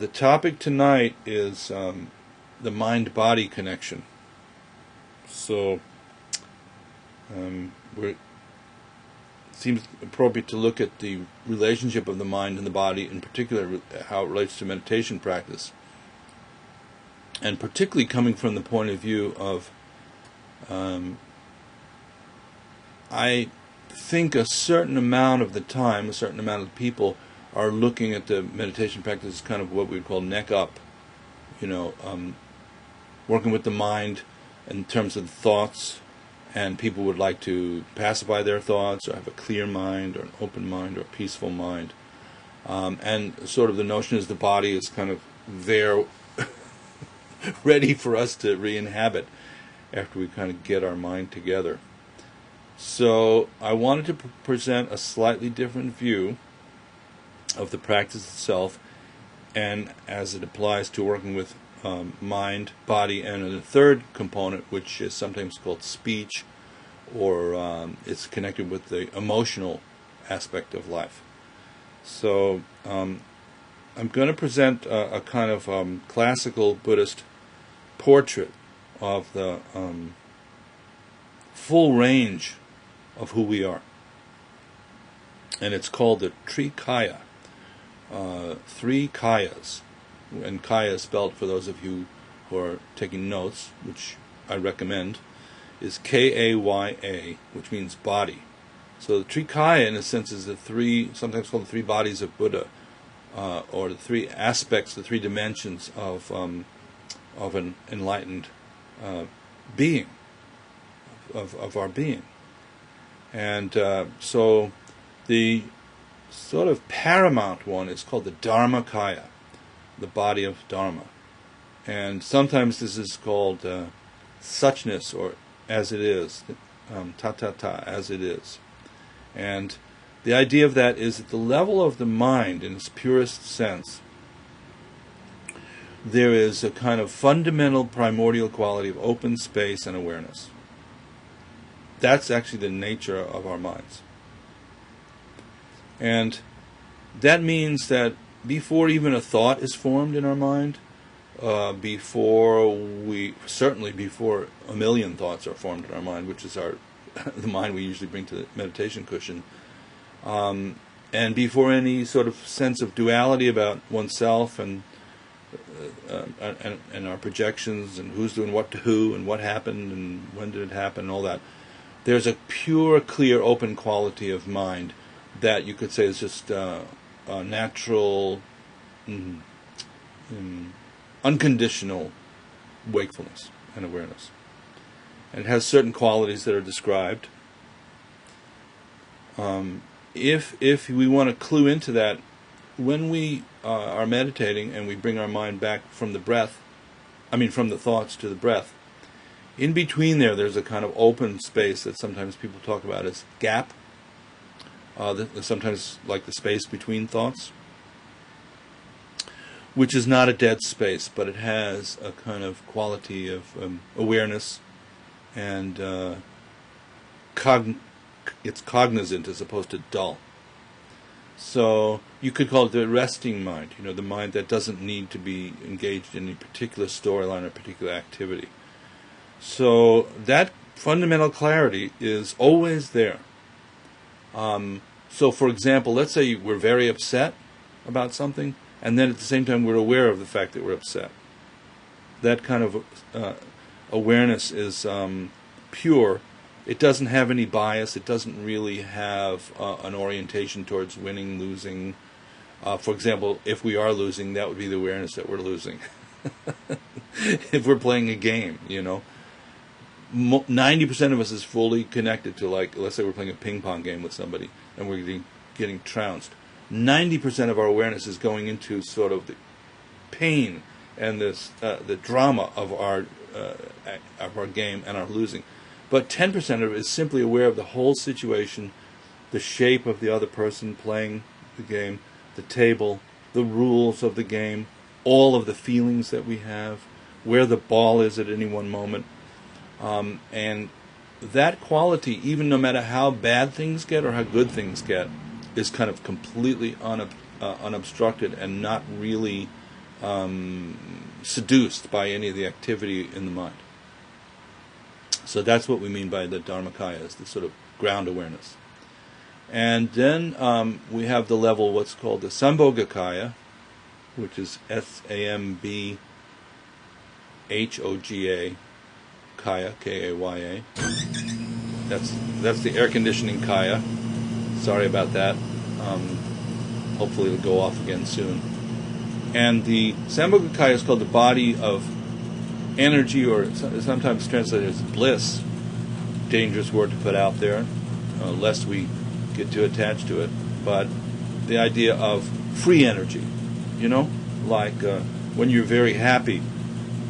The topic tonight is the mind-body connection. So it seems appropriate to look at the relationship of the mind and the body, in particular how it relates to meditation practice. And particularly coming from the point of view of, I think a certain amount of the time, a certain amount of people are looking at the meditation practice as kind of what we would call neck up, working with the mind in terms of the thoughts, and people would like to pacify their thoughts or have a clear mind or an open mind or a peaceful mind. And sort of the notion is the body is kind of there ready for us to re-inhabit after we kind of get our mind together. So I wanted to present a slightly different view of the practice itself, and as it applies to working with mind, body, and a third component, which is sometimes called speech, or it's connected with the emotional aspect of life. So I'm going to present a kind of classical Buddhist portrait of the full range of who we are. And it's called the Trikaya. Three kayas, and kaya spelled, for those of you who are taking notes, which I recommend, is K-A-Y-A, which means body. So the Trikaya, in a sense, is the three, sometimes called the three bodies of Buddha, or the three aspects, the three dimensions of an enlightened being, of our being. And so the sort of paramount one is called the Dharmakaya, the body of Dharma. And sometimes this is called suchness, or as it is, ta, as it is. And the idea of that is at the level of the mind, in its purest sense, there is a kind of fundamental primordial quality of open space and awareness. That's actually the nature of our minds. And that means that before even a thought is formed in our mind, before a million thoughts are formed in our mind, which is the mind we usually bring to the meditation cushion, and before any sort of sense of duality about oneself and our projections and who's doing what to who and what happened and when did it happen and all that, there's a pure, clear, open quality of mind that you could say is just a natural, unconditional wakefulness and awareness. And it has certain qualities that are described. If we want to clue into that, when we are meditating and we bring our mind back from the thoughts to the breath, in between there's a kind of open space that sometimes people talk about as gap. Sometimes like the space between thoughts, which is not a dead space, but it has a kind of quality of awareness, and it's cognizant as opposed to dull. So you could call it the resting mind, the mind that doesn't need to be engaged in any particular storyline or particular activity. So that fundamental clarity is always there. So, for example, let's say we're very upset about something, and then at the same time we're aware of the fact that we're upset. That kind of awareness is pure. It doesn't have any bias. It doesn't really have an orientation towards winning, losing. For example, if we are losing, that would be the awareness that we're losing. If we're playing a game, 90% of us is fully connected to, like, let's say we're playing a ping pong game with somebody and we're getting trounced. 90% of our awareness is going into sort of the pain and the drama of our game and our losing. But 10% of it is simply aware of the whole situation, the shape of the other person playing the game, the table, the rules of the game, all of the feelings that we have, where the ball is at any one moment. And that quality, even no matter how bad things get or how good things get, is kind of completely unobstructed and not really seduced by any of the activity in the mind. So that's what we mean by the Dharmakaya, is the sort of ground awareness. And then we have the level, what's called the Sambhogakaya, which is Sambhoga Kaya, Kaya. That's the air conditioning Kaya. Sorry about that. Hopefully it'll go off again soon. And the Sambhoga Kaya is called the body of energy, or sometimes translated as bliss. Dangerous word to put out there, lest we get too attached to it. But the idea of free energy, like when you're very happy,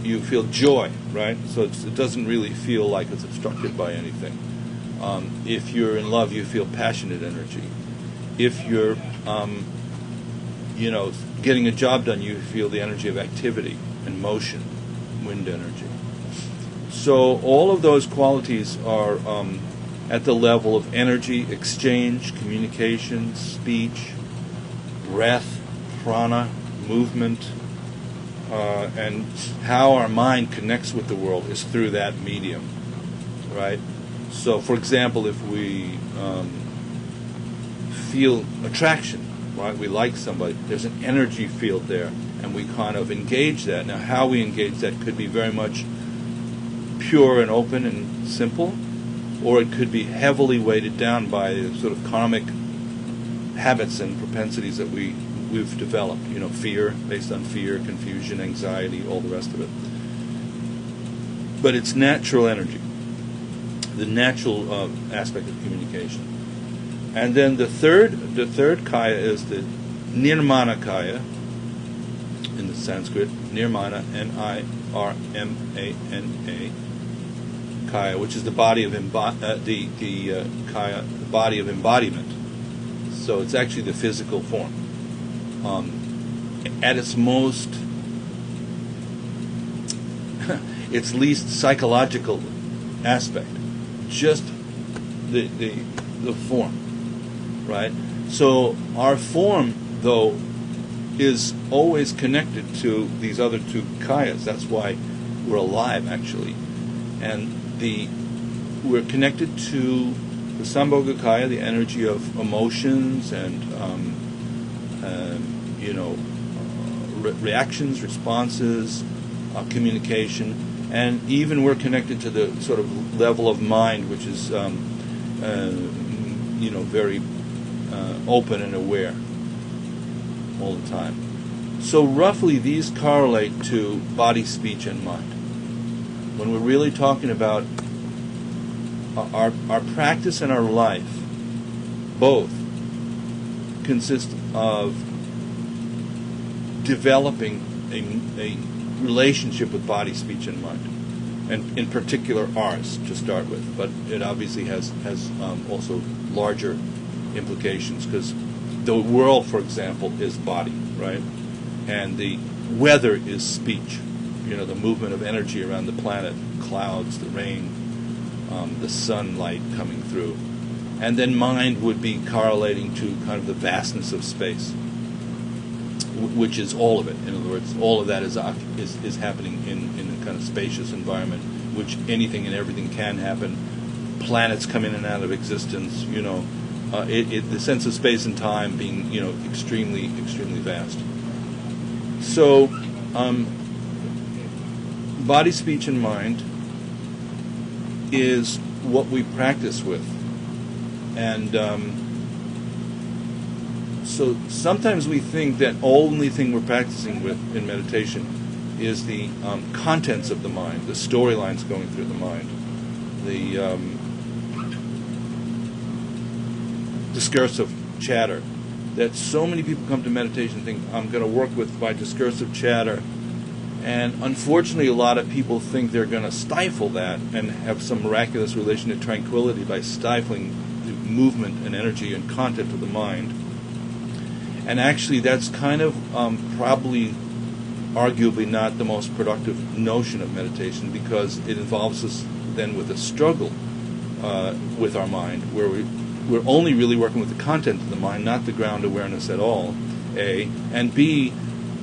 you feel joy, right? So it doesn't really feel like it's obstructed by anything. If you're in love, you feel passionate energy. If you're, getting a job done, you feel the energy of activity and motion, wind energy. So all of those qualities are at the level of energy, exchange, communication, speech, breath, prana, movement, and how our mind connects with the world is through that medium, right? So, for example, if we feel attraction, right, we like somebody, there's an energy field there, and we kind of engage that. Now, how we engage that could be very much pure and open and simple, or it could be heavily weighted down by sort of karmic habits and propensities that we've developed, fear, based on fear, confusion, anxiety, all the rest of it. But it's natural energy, the natural aspect of communication. And then the third kaya is the nirmana kaya, in the Sanskrit, nirmana, Nirmana, kaya, which is the body of kaya, the body of embodiment. So it's actually the physical form. At its most, its least psychological aspect, just the form, right? So our form, though, is always connected to these other two kayas. That's why we're alive, actually, and we're connected to the Sambhoga Kaya, the energy of emotions and reactions, responses, communication, and even we're connected to the sort of level of mind, which is very open and aware all the time. So roughly these correlate to body, speech, and mind. When we're really talking about our practice and our life, both consist of developing a relationship with body, speech, and mind, and in particular ours to start with. But it obviously has also larger implications, because the world, for example, is body, right? And the weather is speech. The movement of energy around the planet, clouds, the rain, the sunlight coming through. And then mind would be correlating to kind of the vastness of space, which is all of it. In other words, all of that is happening in a kind of spacious environment, which anything and everything can happen. Planets come in and out of existence, the sense of space and time being, extremely, extremely vast. So, body, speech, and mind is what we practice with. And so sometimes we think that only thing we're practicing with in meditation is the contents of the mind, the storylines going through the mind, the discursive chatter. That so many people come to meditation and think, I'm going to work with my discursive chatter. And unfortunately, a lot of people think they're going to stifle that and have some miraculous relation to tranquility by stifling the movement and energy and content of the mind. And actually, that's kind of probably, arguably, not the most productive notion of meditation, because it involves us then with a struggle with our mind, where we're only really working with the content of the mind, not the ground awareness at all, A. And B,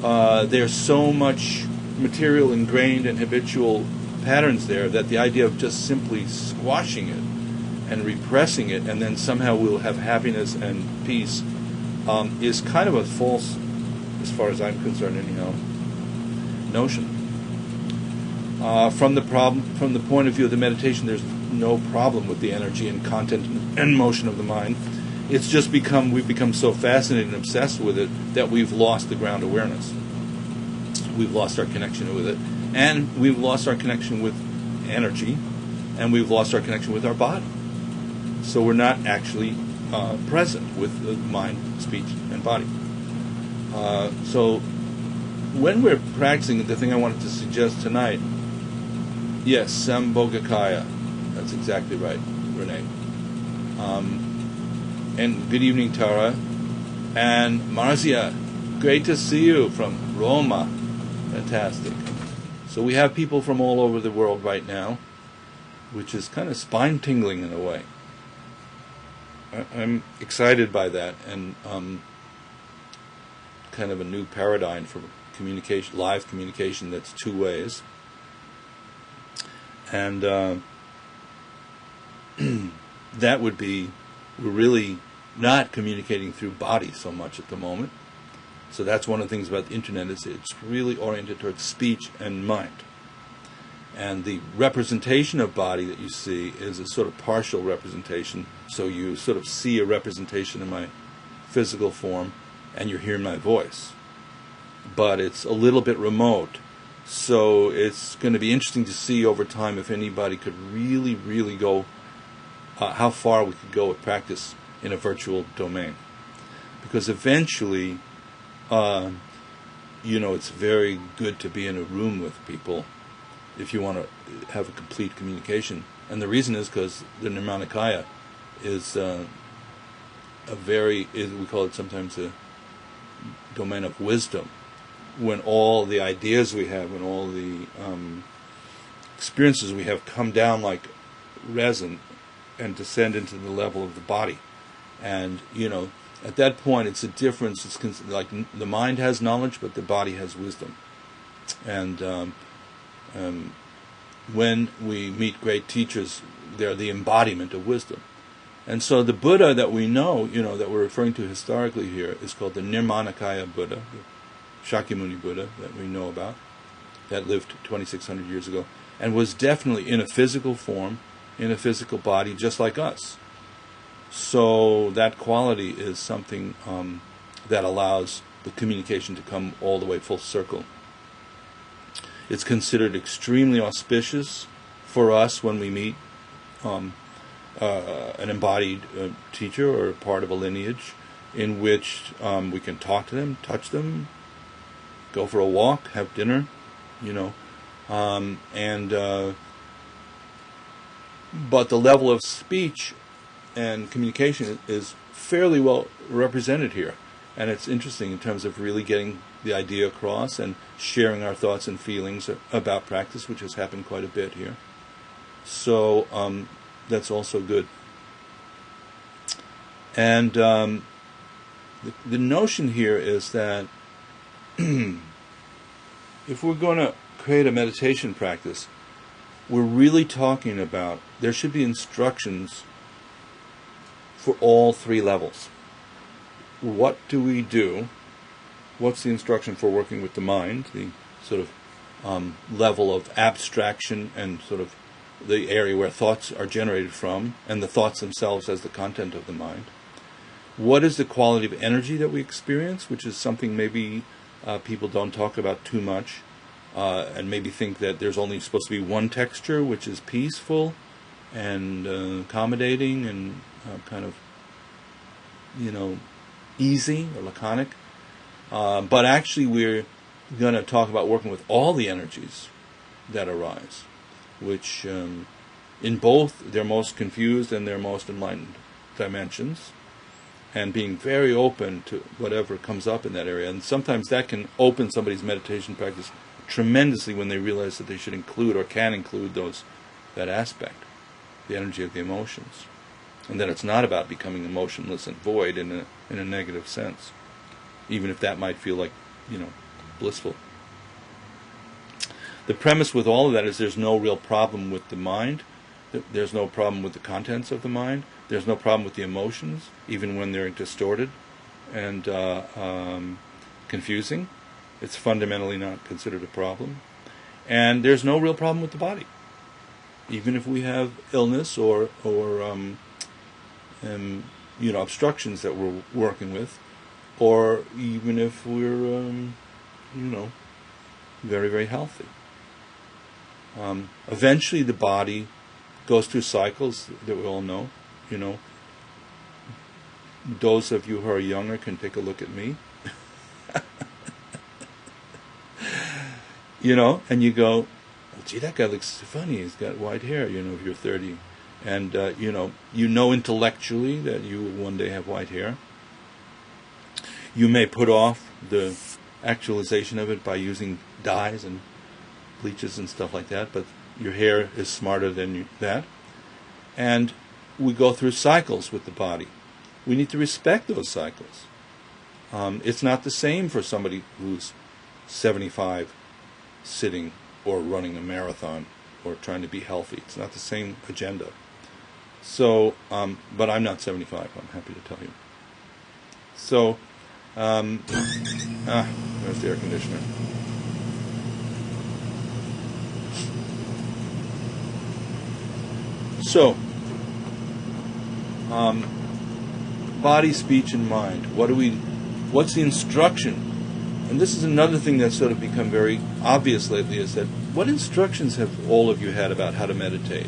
there's so much material ingrained and habitual patterns there that the idea of just simply squashing it and repressing it and then somehow we'll have happiness and peace is kind of a false, as far as I'm concerned anyhow, notion. From the point of view of the meditation, there's no problem with the energy and content and motion of the mind. It's just we've become so fascinated and obsessed with it that we've lost the ground awareness. We've lost our connection with it, and we've lost our connection with energy, and we've lost our connection with our body. So we're not actually present with the mind, speech, and body. So when we're practicing, the thing I wanted to suggest tonight, yes, Sambhogakaya. That's exactly right, Renee. And good evening, Tara. And Marzia, great to see you from Roma. Fantastic. So we have people from all over the world right now, which is kind of spine-tingling in a way. I'm excited by that, and kind of a new paradigm for communication, live communication that's two ways. And that would be, we're really not communicating through body so much at the moment. So that's one of the things about the internet, is it's really oriented towards speech and mind. And the representation of body that you see is a sort of partial representation. So you sort of see a representation in my physical form, and you're hearing my voice. But it's a little bit remote. So it's going to be interesting to see over time if anybody could really, really go, how far we could go with practice in a virtual domain. Because eventually, it's very good to be in a room with people if you want to have a complete communication. And the reason is because the Nirmanakaya is we call it sometimes a domain of wisdom. When all the ideas we have, when all the experiences we have come down like resin and descend into the level of the body. And, at that point it's a difference. It's like the mind has knowledge, but the body has wisdom. And when we meet great teachers, they're the embodiment of wisdom. And so the Buddha that we know, that we're referring to historically here, is called the Nirmanakaya Buddha, the Shakyamuni Buddha that we know about, that lived 2,600 years ago, and was definitely in a physical form, in a physical body, just like us. So that quality is something that allows the communication to come all the way full circle. It's considered extremely auspicious for us when we meet an embodied teacher or part of a lineage in which we can talk to them, touch them, go for a walk, have dinner, but the level of speech and communication is fairly well represented here. And it's interesting in terms of really getting the idea across and sharing our thoughts and feelings about practice, which has happened quite a bit here. So that's also good. And the notion here is that if we're going to create a meditation practice, we're really talking about, there should be instructions for all three levels. What do we do? What's the instruction for working with the mind, the sort of level of abstraction and sort of the area where thoughts are generated from, and the thoughts themselves as the content of the mind? What is the quality of energy that we experience, which is something maybe people don't talk about too much, and maybe think that there's only supposed to be one texture, which is peaceful and accommodating and kind of, easy or laconic. But actually we're going to talk about working with all the energies that arise, which in both their most confused and their most enlightened dimensions, and being very open to whatever comes up in that area. And sometimes that can open somebody's meditation practice tremendously when they realize that they should include or can include that aspect, the energy of the emotions. And that it's not about becoming emotionless and void in a negative sense, even if that might feel like, blissful. The premise with all of that is there's no real problem with the mind. There's no problem with the contents of the mind. There's no problem with the emotions, even when they're distorted and confusing. It's fundamentally not considered a problem. And there's no real problem with the body. Even if we have illness or obstructions that we're working with, or even if we're, very, very healthy. Eventually the body goes through cycles that we all know. Those of you who are younger can take a look at me. And you go, well, gee, that guy looks funny. He's got white hair, if you're 30. And, intellectually that you will one day have white hair. You may put off the actualization of it by using dyes and bleaches and stuff like that, but your hair is smarter than that. And we go through cycles with the body. We need to respect those cycles. It's not the same for somebody who's 75 sitting or running a marathon or trying to be healthy. It's not the same agenda. So, but I'm not 75, I'm happy to tell you. So, there's the air conditioner. So, body, speech, and mind. What's the instruction? And this is another thing that's sort of become very obvious lately, is that what instructions have all of you had about how to meditate?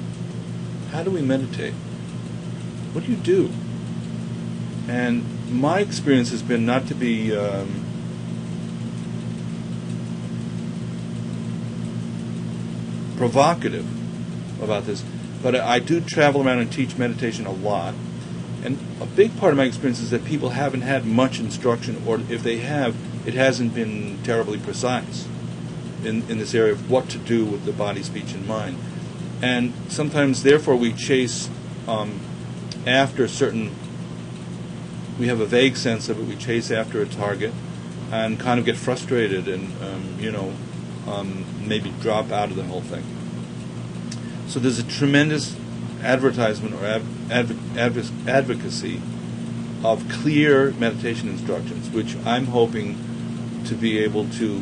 How do we meditate? What do you do? And my experience has been not to be provocative about this, but I do travel around and teach meditation a lot. And a big part of my experience is that people haven't had much instruction, or if they have, it hasn't been terribly precise in this area of what to do with the body, speech, and mind. And sometimes, therefore, we chase after certain, we have a vague sense of it, we chase after a target and kind of get frustrated and, maybe drop out of the whole thing. So there's a tremendous advertisement or advocacy of clear meditation instructions, which I'm hoping to be able to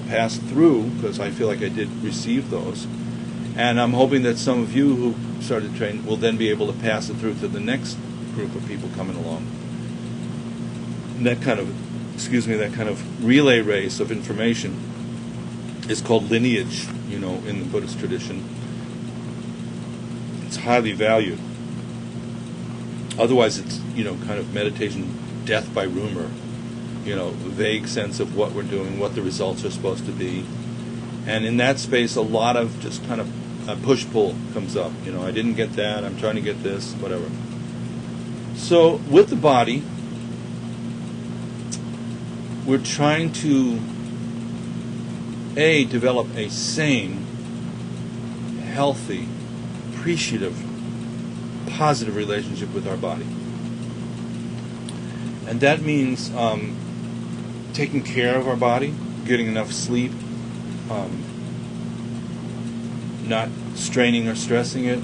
pass through, because I feel like I did receive those. And I'm hoping that some of you who started training will then be able to pass it through to the next group of people coming along. And that kind of relay race of information is called lineage, in the Buddhist tradition. It's highly valued. Otherwise, it's, kind of meditation death by rumor. A vague sense of what we're doing, what the results are supposed to be. And in that space, a lot of just kind of push-pull comes up. I didn't get that, I'm trying to get this, whatever. So, with the body, we're trying to, develop a sane, healthy, appreciative, positive relationship with our body. And that means taking care of our body, getting enough sleep, not straining or stressing it,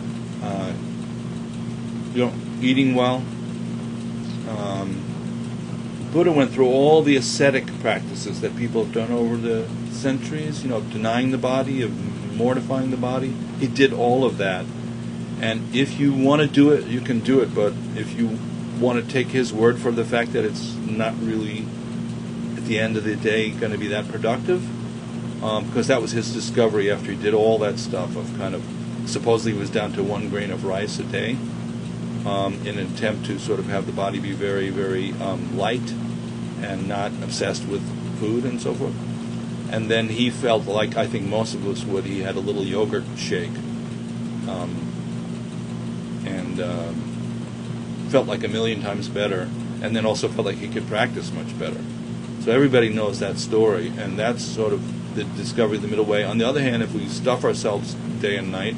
eating well. Buddha went through all the ascetic practices that people have done over the centuries, denying the body, of mortifying the body. He did all of that. And if you want to do it, you can do it, but if you want to take his word for the fact that it's not really, at the end of the day, going to be that productive, because that was his discovery after he did all that stuff of kind of, supposedly he was down to 1 grain of rice a day, in an attempt to sort of have the body be very, very light and not obsessed with food and so forth. And then he felt like, I think most of us would, he had a little yogurt shake, and felt like 1,000,000 times better, and then also felt like he could practice much better. So everybody knows that story, and that's sort of the discovery of the middle way. On the other hand, if we stuff ourselves day and night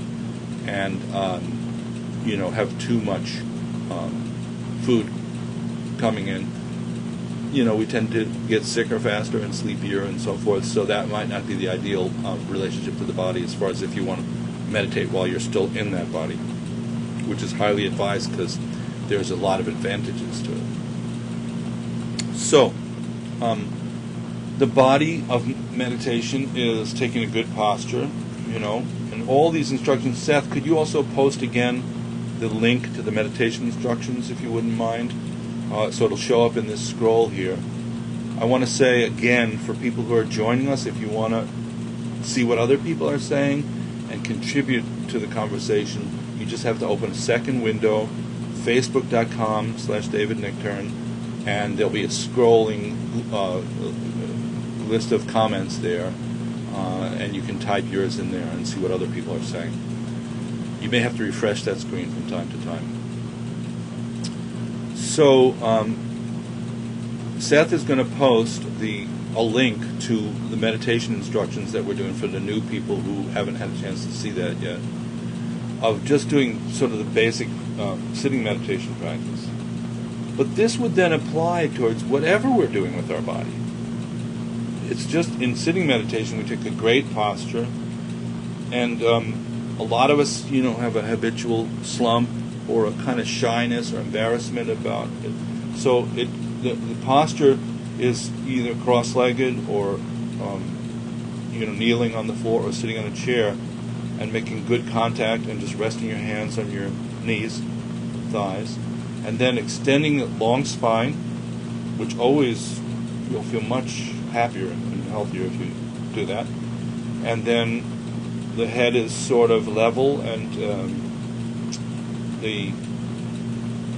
and have too much food coming in, we tend to get sicker faster and sleepier and so forth, so that might not be the ideal relationship to the body as far as if you want to meditate while you're still in that body, which is highly advised because there's a lot of advantages to it. So, the body of meditation is taking a good posture, and all these instructions. Seth, could you also post again the link to the meditation instructions, if you wouldn't mind? So it'll show up in this scroll here. I want to say again, for people who are joining us, if you want to see what other people are saying and contribute to the conversation, you just have to open a second window, facebook.com/DavidNictern, and there'll be a scrolling list of comments there, and you can type yours in there and see what other people are saying. You may have to refresh that screen from time to time. So, Seth is going to post a link to the meditation instructions that we're doing for the new people who haven't had a chance to see that yet, of just doing sort of the basic sitting meditation practice. But this would then apply towards whatever we're doing with our body. It's just in sitting meditation we take a great posture, and a lot of us, have a habitual slump or a kind of shyness or embarrassment about it. So the posture is either cross-legged or kneeling on the floor or sitting on a chair and making good contact and just resting your hands on your knees, thighs, and then extending the long spine, which always you'll feel much happier and healthier if you do that. And then the head is sort of level, and the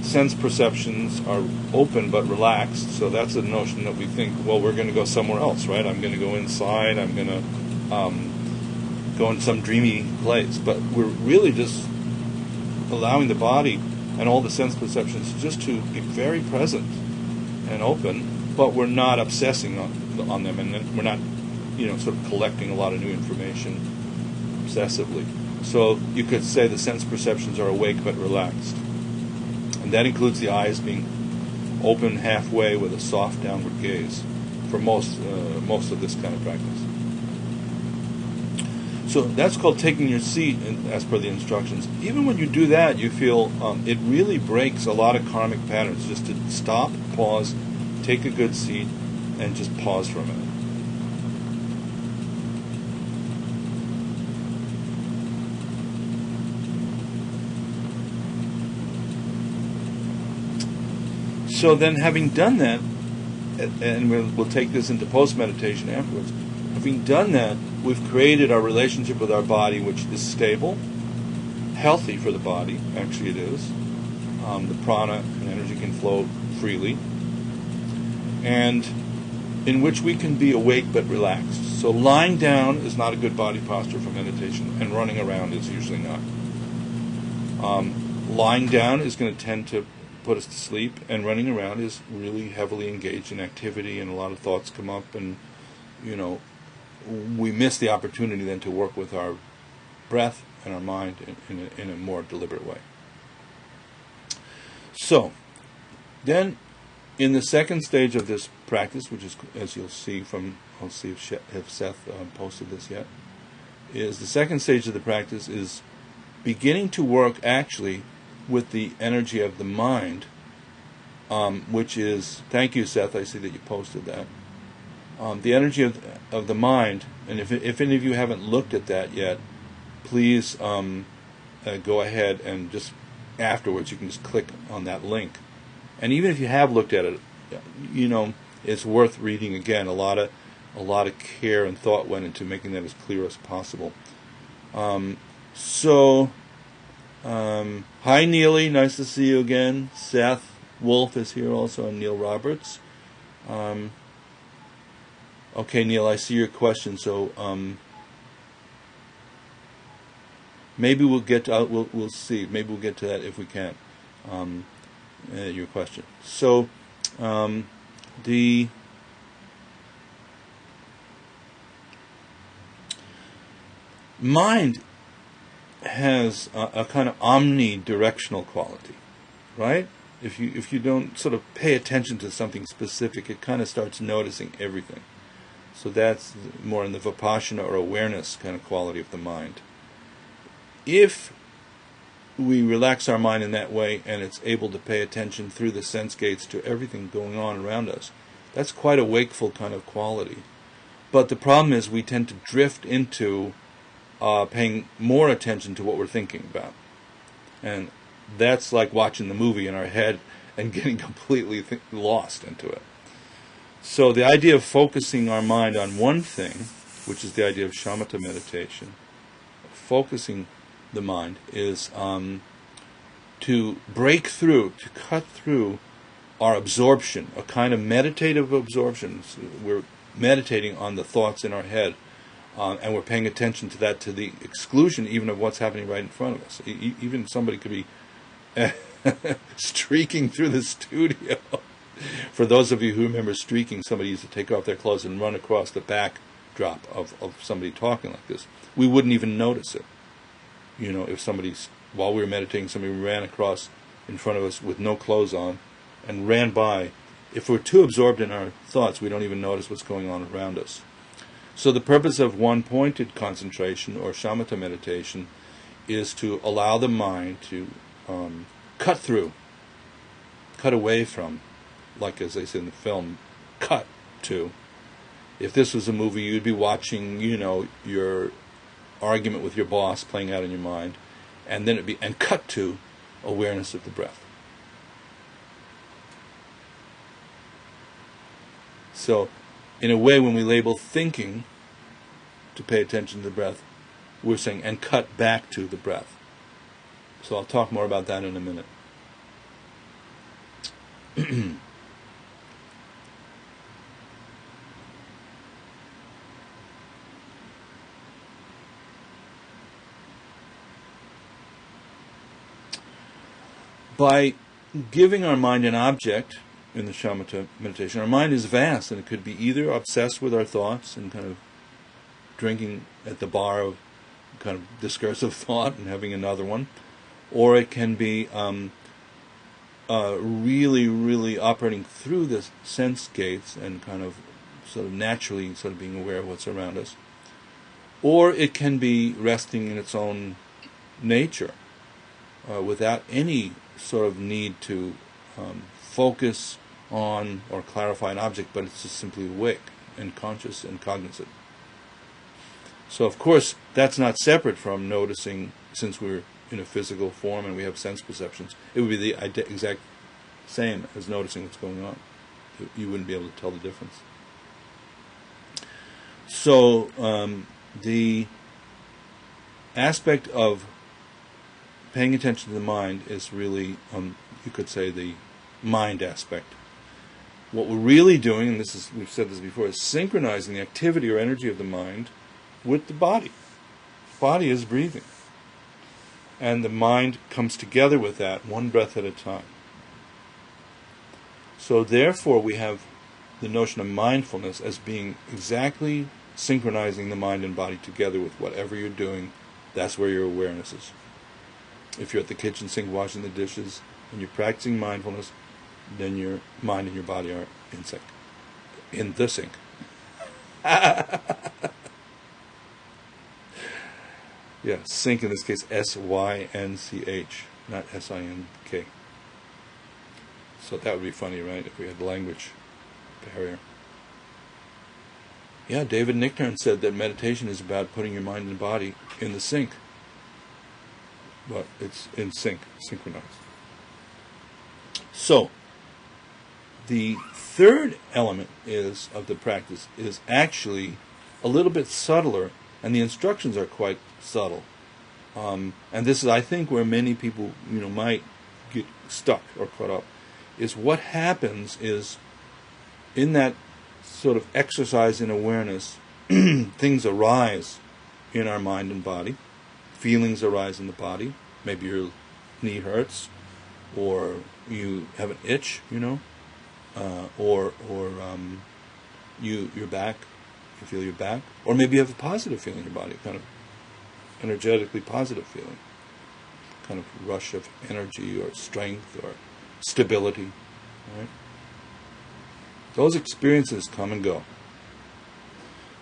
sense perceptions are open but relaxed. So that's a notion that we think, well, we're going to go somewhere else, right? I'm going to go inside, I'm going to go in some dreamy place. But we're really just allowing the body and all the sense perceptions just to be very present and open, but we're not obsessing on them, and then we're not, sort of collecting a lot of new information obsessively. So you could say the sense perceptions are awake but relaxed. And that includes the eyes being open halfway with a soft downward gaze for most of this kind of practice. So that's called taking your seat, as per the instructions. Even when you do that, you feel it really breaks a lot of karmic patterns, just to stop, pause, take a good seat, and just pause for a minute. So then, having done that, and we'll take this into post-meditation afterwards, having done that, we've created our relationship with our body, which is stable, healthy for the body, actually it is. The prana and energy can flow freely, and in which we can be awake but relaxed. So lying down is not a good body posture for meditation, and running around is usually not. Lying down is going to tend to put us to sleep, and running around is really heavily engaged in activity, and a lot of thoughts come up, and we miss the opportunity then to work with our breath and our mind in a more deliberate way. So then, in the second stage of this practice, which is, as you'll see from, I'll see if Seth posted this yet, is the second stage of the practice is beginning to work actually with the energy of the mind, which is, thank you, Seth, I see that you posted that. The energy of the mind, and if any of you haven't looked at that yet, please go ahead and just afterwards you can just click on that link. And even if you have looked at it, it's worth reading again. A lot of care and thought went into making that as clear as possible. Hi Neely, nice to see you again. Seth Wolf is here also, and Neil Roberts. Okay, Neil, I see your question. So maybe we'll get to, we'll see. Maybe we'll get to that if we can. Your question. So the mind has a kind of omnidirectional quality, right? if you don't sort of pay attention to something specific, it kind of starts noticing everything. So that's more in the vipassana or awareness kind of quality of the mind. If we relax our mind in that way and it's able to pay attention through the sense gates to everything going on around us, that's quite a wakeful kind of quality. But the problem is we tend to drift into paying more attention to what we're thinking about. And that's like watching the movie in our head and getting completely lost into it. So the idea of focusing our mind on one thing, which is the idea of shamatha meditation, focusing the mind, is to break through, to cut through our absorption, a kind of meditative absorption. So we're meditating on the thoughts in our head, and we're paying attention to that to the exclusion even of what's happening right in front of us. Even somebody could be streaking through the studio. For those of you who remember streaking, somebody used to take off their clothes and run across the backdrop of somebody talking like this. We wouldn't even notice it. You know, if while we were meditating, somebody ran across in front of us with no clothes on and ran by. If we're too absorbed in our thoughts, we don't even notice what's going on around us. So the purpose of one-pointed concentration or shamatha meditation is to allow the mind to cut through, cut away from, like as they say in the film, cut to. If this was a movie, you'd be watching, your argument with your boss playing out in your mind, and then and cut to awareness of the breath. So, in a way, when we label thinking to pay attention to the breath, we're saying, and cut back to the breath. So I'll talk more about that in a minute. By giving our mind an object in the shamatha meditation, our mind is vast, and it could be either obsessed with our thoughts and kind of drinking at the bar of kind of discursive thought and having another one, or it can be really, really operating through the sense gates and kind of sort of naturally sort of being aware of what's around us, or it can be resting in its own nature without any sort of need to focus on or clarify an object, but it's just simply awake and conscious and cognizant. So of course that's not separate from noticing, since we're in a physical form and we have sense perceptions. It would be the exact same as noticing what's going on. You wouldn't be able to tell the difference. So the aspect of paying attention to the mind is really, you could say, the mind aspect. What we're really doing, and we've said this before, is synchronizing the activity or energy of the mind with the body. The body is breathing. And the mind comes together with that, one breath at a time. So therefore we have the notion of mindfulness as being exactly synchronizing the mind and body together with whatever you're doing. That's where your awareness is. If you're at the kitchen sink washing the dishes and you're practicing mindfulness, then your mind and your body are in sync. In the sink. Yeah, sync in this case, S-Y-N-C-H, not S-I-N-K. So that would be funny, right, if we had the language barrier. Yeah, David Nichtern said that meditation is about putting your mind and body in the sync. But it's in sync, synchronized. So, the third element of the practice is actually a little bit subtler, and the instructions are quite subtle. And this is, I think, where many people, might get stuck or caught up, is what happens is, in that sort of exercise in awareness, things arise in our mind and body. Feelings arise in the body. Maybe your knee hurts, or you have an itch, or your back, you feel your back, or maybe you have a positive feeling in your body, kind of energetically positive feeling, kind of rush of energy or strength or stability. Right? Those experiences come and go.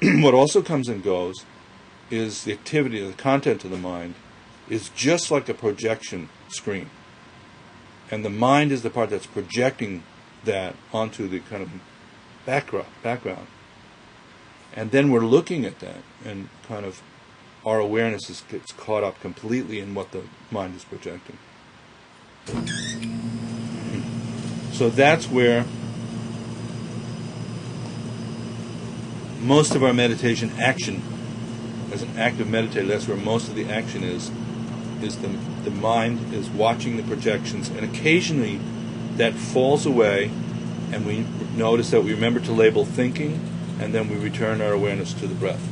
What also comes and goes is the activity, the content of the mind is just like a projection screen. And the mind is the part that's projecting that onto the kind of background. And then we're looking at that, and kind of our awareness gets caught up completely in what the mind is projecting. So that's where most of our meditation action, as an active meditator, that's where most of the action is the mind is watching the projections, and occasionally that falls away, and we notice that we remember to label thinking, and then we return our awareness to the breath.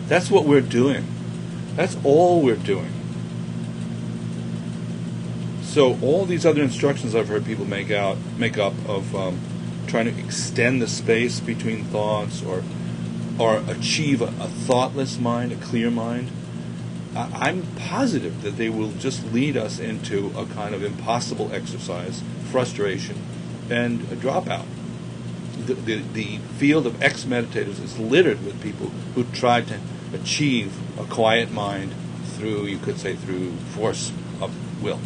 That's what we're doing. That's all we're doing. So all these other instructions I've heard people make up of trying to extend the space between thoughts, or achieve a thoughtless mind, a clear mind, I'm positive that they will just lead us into a kind of impossible exercise, frustration, and a dropout. The field of ex-meditators is littered with people who tried to achieve a quiet mind through, you could say, through force of will.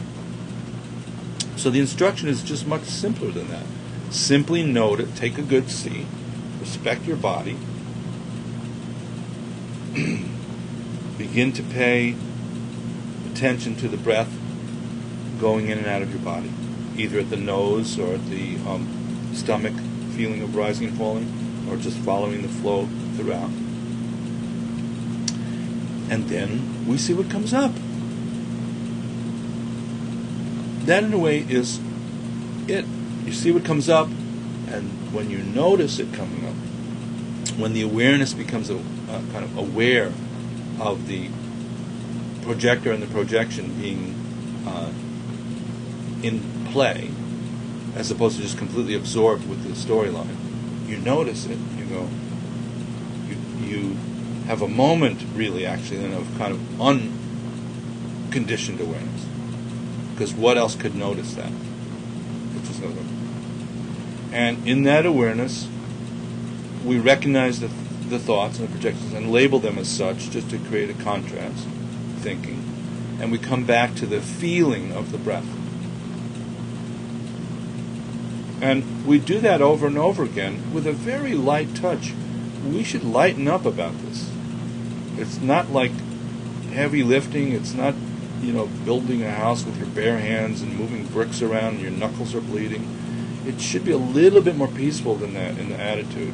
So the instruction is just much simpler than that. Simply note it, take a good seat, respect your body, begin to pay attention to the breath going in and out of your body, either at the nose or at the stomach, feeling of rising and falling, or just following the flow throughout. And then we see what comes up. That, in a way, is it. You see what comes up, and when you notice it coming up, when the awareness becomes kind of aware of the projector and the projection being in play, as opposed to just completely absorbed with the storyline, you notice it. You go. You have a moment, really, actually, then of kind of unconditioned awareness. Because what else could notice that? And in that awareness, we recognize the thoughts and the projections and label them as such, just to create a contrast, thinking. And we come back to the feeling of the breath. And we do that over and over again with a very light touch. We should lighten up about this. It's not like heavy lifting. It's not, building a house with your bare hands and moving bricks around and your knuckles are bleeding. It should be a little bit more peaceful than that in the attitude.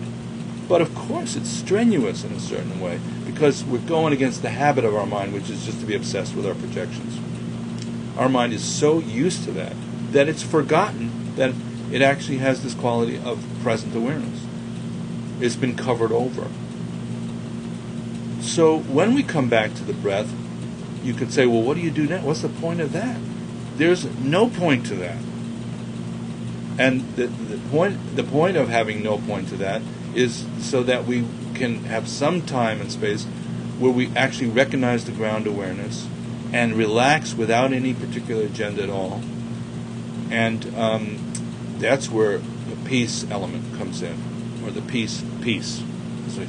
But of course it's strenuous in a certain way, because we're going against the habit of our mind, which is just to be obsessed with our projections. Our mind is so used to that it's forgotten that it actually has this quality of present awareness. It's been covered over. So when we come back to the breath, you could say, well, what do you do now? What's the point of that? There's no point to that. And the point of having no point to that is so that we can have some time and space where we actually recognize the ground awareness and relax without any particular agenda at all. And that's where the peace element comes in, or the peace, as we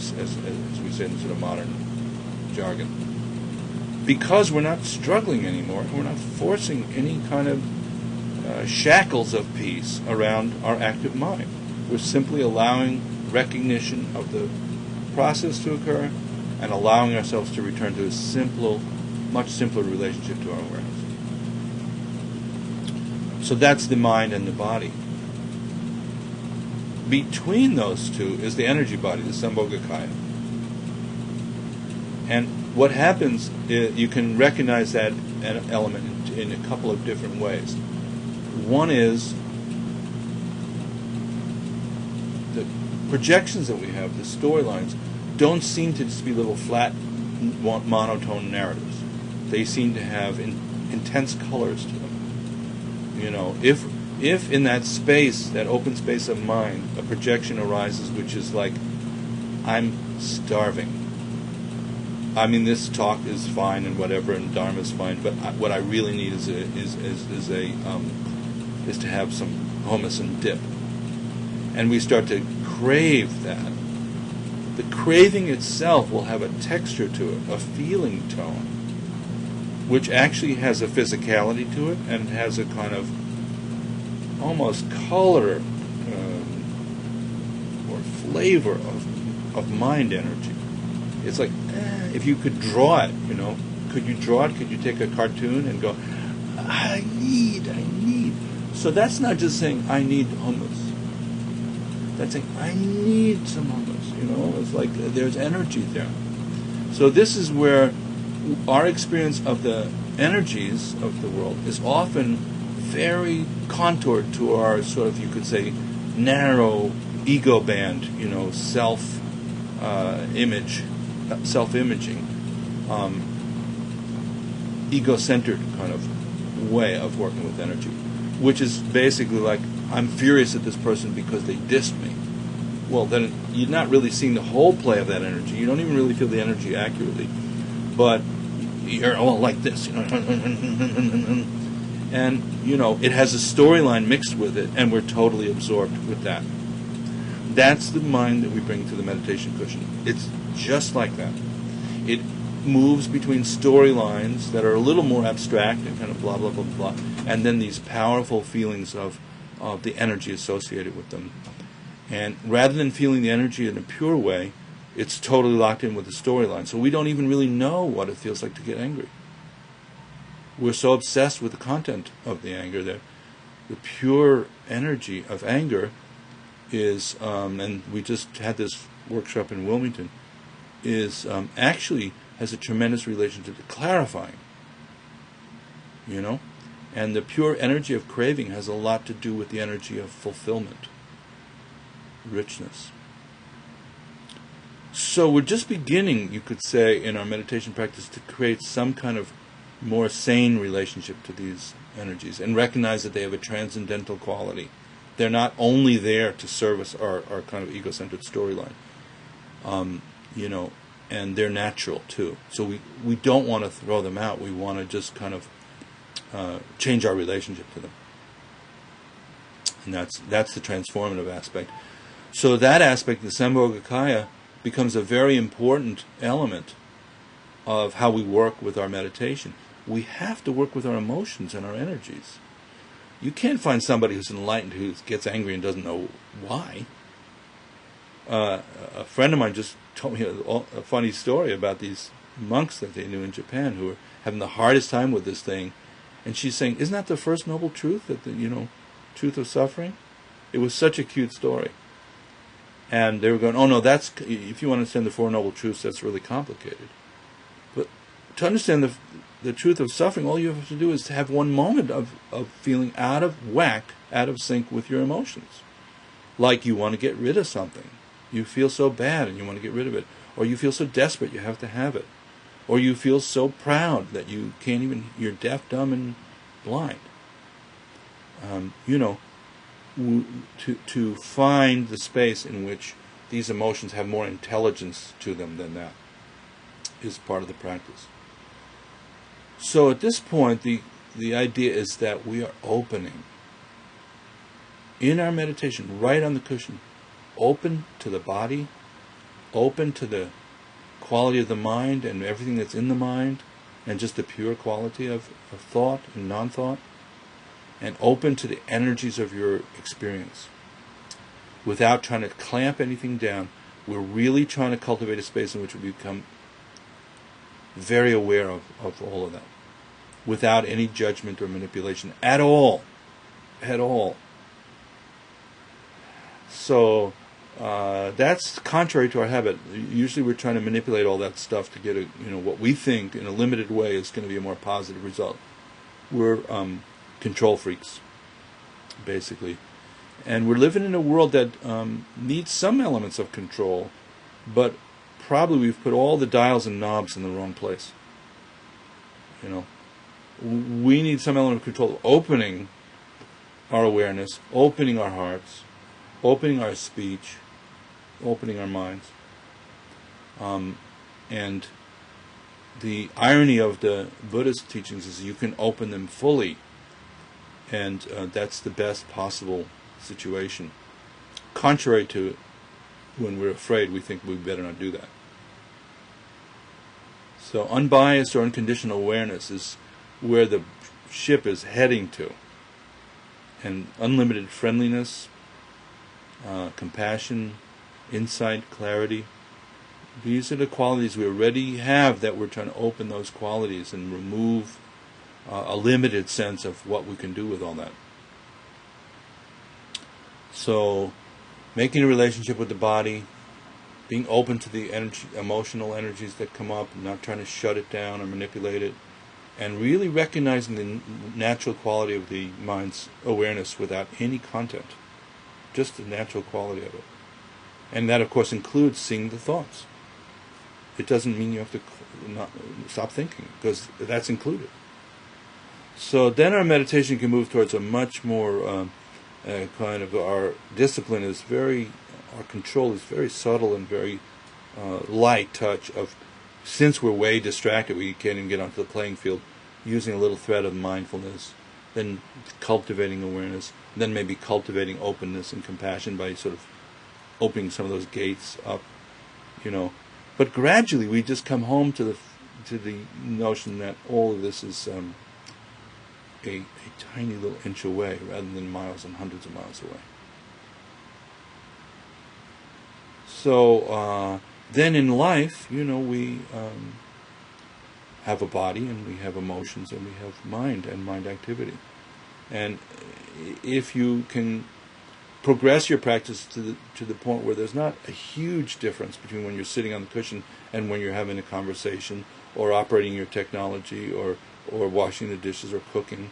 say in sort of modern jargon. Because we're not struggling anymore, we're not forcing any kind of shackles of peace around our active mind. We're simply allowing recognition of the process to occur and allowing ourselves to return to a much simpler relationship to our awareness. So that's the mind and the body. Between those two is the energy body, the Sambhogakaya. And what happens is you can recognize that element in a couple of different ways. One is the projections that we have, the storylines, don't seem to just be little flat, monotone narratives. They seem to have intense colors to them. If in that space, that open space of mind, a projection arises which is like, I'm starving. I mean, this talk is fine and whatever, and Dharma is fine, but what I really need is to have some hummus and dip, and we start to crave that. The craving itself will have a texture to it, a feeling tone, which actually has a physicality to it and has a kind of almost color or flavor of mind energy. It's like, if you could draw it, could you draw it? Could you take a cartoon and go, I need. So that's not just saying, I need hummus. That's saying, I need some hummus. It's like there's energy there. So this is where our experience of the energies of the world is often very contoured to our sort of, you could say, narrow ego band, self-imaging, ego-centered kind of way of working with energy, which is basically like, I'm furious at this person because they dissed me. Well, then you're not really seeing the whole play of that energy. You don't even really feel the energy accurately. But you're all like this, and, it has a storyline mixed with it, and we're totally absorbed with that. That's the mind that we bring to the meditation cushion. It's just like that. It moves between storylines that are a little more abstract and kind of blah, blah, blah, blah, and then these powerful feelings of the energy associated with them. And rather than feeling the energy in a pure way, it's totally locked in with the storyline. So we don't even really know what it feels like to get angry. We're so obsessed with the content of the anger that the pure energy of anger is, and we just had this workshop in Wilmington, is actually has a tremendous relation to the clarifying. And the pure energy of craving has a lot to do with the energy of fulfillment, richness. So we're just beginning, you could say, in our meditation practice to create some kind of more sane relationship to these energies and recognize that they have a transcendental quality. They're not only there to service our kind of egocentric storyline, and they're natural too. So we don't want to throw them out. We want to just kind of change our relationship to them. And that's the transformative aspect. So that aspect, the Sambhogakaya, becomes a very important element of how we work with our meditation. We have to work with our emotions and our energies. You can't find somebody who's enlightened who gets angry and doesn't know why. A friend of mine just told me a funny story about these monks that they knew in Japan who were having the hardest time with this thing. And she's saying, isn't that the first noble truth, that the truth of suffering? It was such a cute story. And they were going, oh no, that's, if you want to understand the Four Noble Truths, that's really complicated. But to understand the truth of suffering, all you have to do is to have one moment of feeling out of whack, out of sync with your emotions. Like you want to get rid of something. You feel so bad and you want to get rid of it. Or you feel so desperate you have to have it. Or you feel so proud that you can't even, you're deaf, dumb, and blind. To find the space in which these emotions have more intelligence to them than that is part of the practice. So at this point, the idea is that we are opening in our meditation, right on the cushion, open to the body, open to the quality of the mind and everything that's in the mind, and just the pure quality of thought and non-thought, and open to the energies of your experience. Without trying to clamp anything down, we're really trying to cultivate a space in which we become very aware of all of that, without any judgment or manipulation at all. At all. So that's contrary to our habit. Usually we're trying to manipulate all that stuff to get what we think in a limited way is going to be a more positive result. We're control freaks, basically. And we're living in a world that needs some elements of control, but probably we've put all the dials and knobs in the wrong place. We need some element of control, opening our awareness, opening our hearts, opening our speech, opening our minds, and the irony of the Buddhist teachings is you can open them fully, and that's the best possible situation. Contrary to when we're afraid, we think we better not do that. So unbiased or unconditional awareness is where the ship is heading to. And unlimited friendliness, compassion, insight, clarity, these are the qualities we already have, that we're trying to open those qualities and remove a limited sense of what we can do with all that. So, making a relationship with the body, being open to the emotional energies that come up, not trying to shut it down or manipulate it, and really recognizing the natural quality of the mind's awareness without any content, just the natural quality of it. And that, of course, includes seeing the thoughts. It doesn't mean you have to not stop thinking, because that's included. So then our meditation can move towards a much more kind of, our discipline is very, our control is very subtle and very light touch of, since we're way distracted, we can't even get onto the playing field, using a little thread of mindfulness, then cultivating awareness, then maybe cultivating openness and compassion by sort of opening some of those gates up, But gradually we just come home to the notion that all of this is a tiny little inch away rather than miles and hundreds of miles away. So then in life, we have a body and we have emotions and we have mind and mind activity. And if you can progress your practice to the point where there's not a huge difference between when you're sitting on the cushion and when you're having a conversation or operating your technology or washing the dishes or cooking,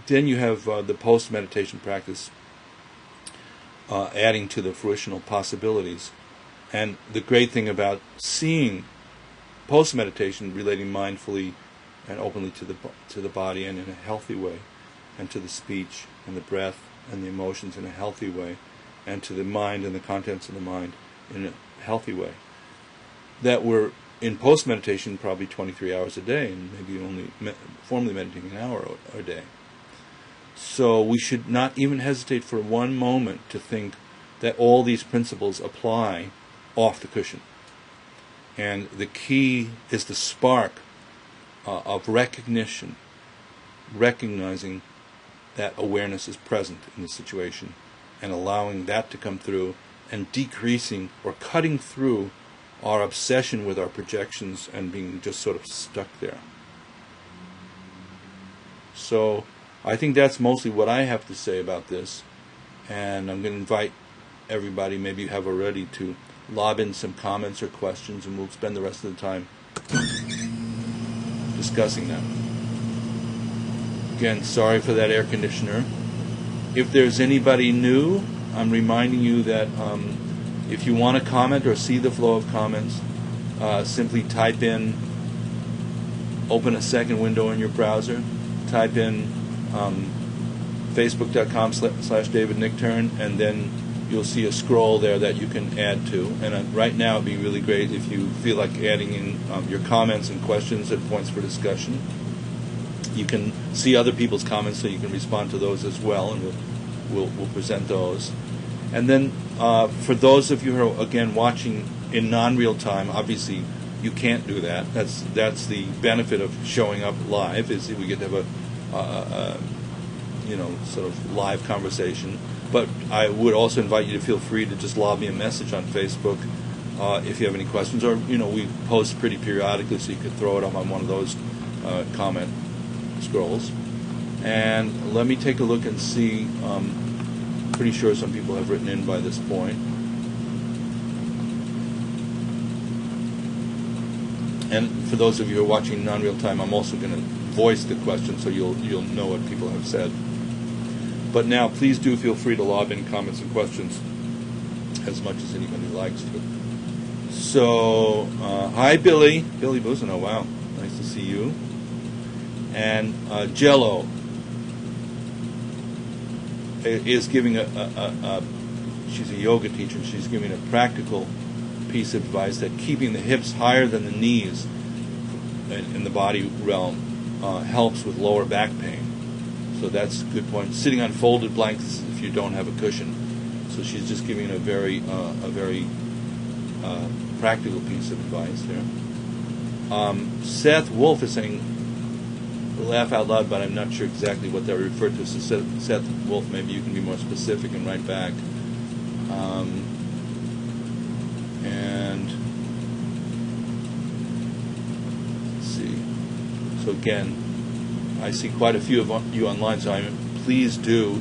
then you have the post-meditation practice adding to the fruitional possibilities. And the great thing about seeing post-meditation relating mindfully and openly to the body and in a healthy way, and to the speech and the breath and the emotions in a healthy way, and to the mind and the contents of the mind in a healthy way, that we're in post-meditation probably 23 hours a day, and maybe only formally meditating an hour a day. So we should not even hesitate for one moment to think that all these principles apply off the cushion. And the key is the spark of recognition, recognizing that awareness is present in the situation and allowing that to come through and decreasing or cutting through our obsession with our projections and being just sort of stuck there. So I think that's mostly what I have to say about this, and I'm going to invite everybody, maybe you have already, to lob in some comments or questions, and we'll spend the rest of the time discussing that. Again, sorry for that air conditioner. If there's anybody new, I'm reminding you that if you want to comment or see the flow of comments, simply type in, open a second window in your browser, type in facebook.com/DavidNickturn, and then you'll see a scroll there that you can add to. And right now it'd be really great if you feel like adding in your comments and questions and points for discussion. You can see other people's comments, so you can respond to those as well, and we'll present those. And then for those of you who are, again, watching in non-real time, obviously you can't do that. That's the benefit of showing up live, is that we get to have a sort of live conversation. But I would also invite you to feel free to just lob me a message on Facebook if you have any questions, or we post pretty periodically, so you could throw it up on one of those comment scrolls. And let me take a look and see. Pretty sure some people have written in by this point. And for those of you who are watching non-real time, I'm also going to voice the question so you'll know what people have said. But now, please do feel free to lob in comments and questions as much as anybody likes to. So, hi Billy Buzino, wow, nice to see you. And Jello is giving she's a yoga teacher, and she's giving a practical piece of advice that keeping the hips higher than the knees in the body realm helps with lower back pain. So that's a good point. Sitting on folded blankets if you don't have a cushion. So she's just giving a very practical piece of advice there. Seth Wolf is saying, laugh out loud, but I'm not sure exactly what they're referred to. So Seth Wolf, maybe you can be more specific and write back. And let's see. So again, I see quite a few of you online, so please do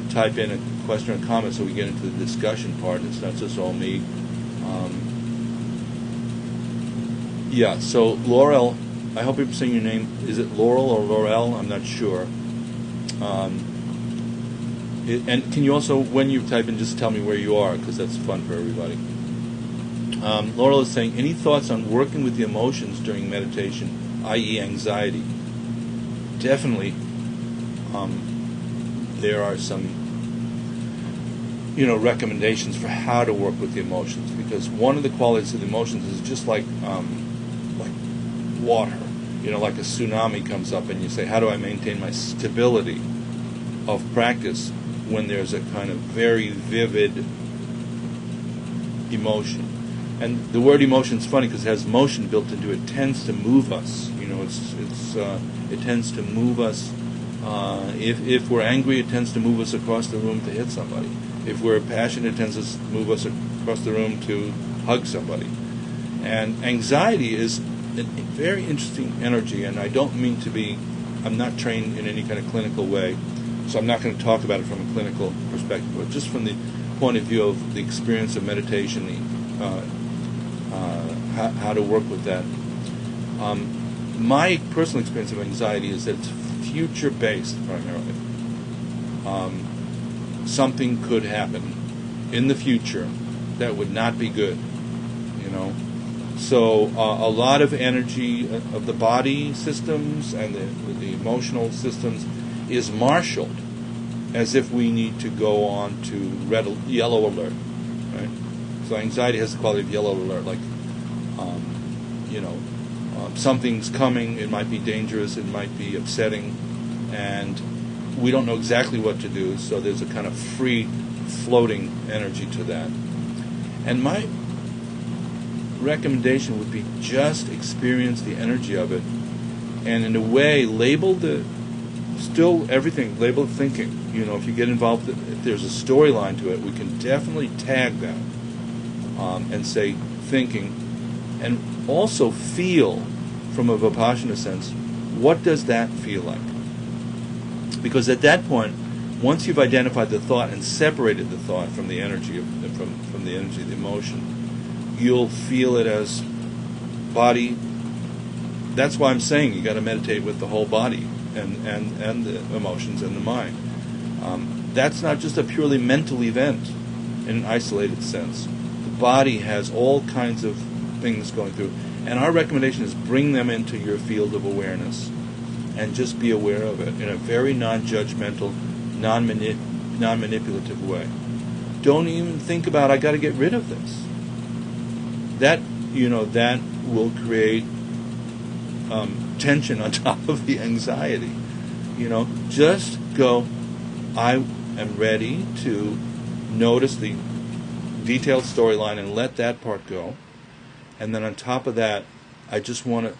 type in a question or comment so we get into the discussion part. It's not just all me. Yeah, so Laurel, I hope I'm saying your name. Is it Laurel or Laurel? I'm not sure. And can you also, when you type in, just tell me where you are, because that's fun for everybody. Laurel is saying, any thoughts on working with the emotions during meditation, i.e. anxiety? Definitely, there are some, recommendations for how to work with the emotions, because one of the qualities of the emotions is just like water. Like a tsunami comes up and you say, how do I maintain my stability of practice when there's a kind of very vivid emotion? And the word emotion is funny because it has motion built into it. It tends to move us. It tends to move us. If we're angry, it tends to move us across the room to hit somebody. If we're passionate, it tends to move us across the room to hug somebody. And anxiety is a very interesting energy, and I don't mean to be, I'm not trained in any kind of clinical way, so I'm not going to talk about it from a clinical perspective, but just from the point of view of the experience of meditation, how to work with that. My personal experience of anxiety is that it's future-based primarily. Something could happen in the future that would not be good, So a lot of energy of the body systems and the emotional systems is marshaled as if we need to go on to yellow alert, right? So anxiety has the quality of yellow alert, like, something's coming, it might be dangerous, it might be upsetting, and we don't know exactly what to do, so there's a kind of free floating energy to that. And my recommendation would be just experience the energy of it, and in a way label label thinking. If you get involved, if there's a storyline to it, we can definitely tag that and say thinking, and also feel from a Vipassana sense, what does that feel like? Because at that point, once you've identified the thought and separated the thought from the energy from the energy of the emotion, you'll feel it as body. That's why I'm saying you got to meditate with the whole body and the emotions and the mind. That's not just a purely mental event in an isolated sense. The body has all kinds of things going through, and our recommendation is bring them into your field of awareness and just be aware of it in a very non-judgmental, non-manipulative way. Don't even think about, I got to get rid of this. That will create tension on top of the anxiety. Just go, I am ready to notice the detailed storyline and let that part go. And then on top of that, I just want to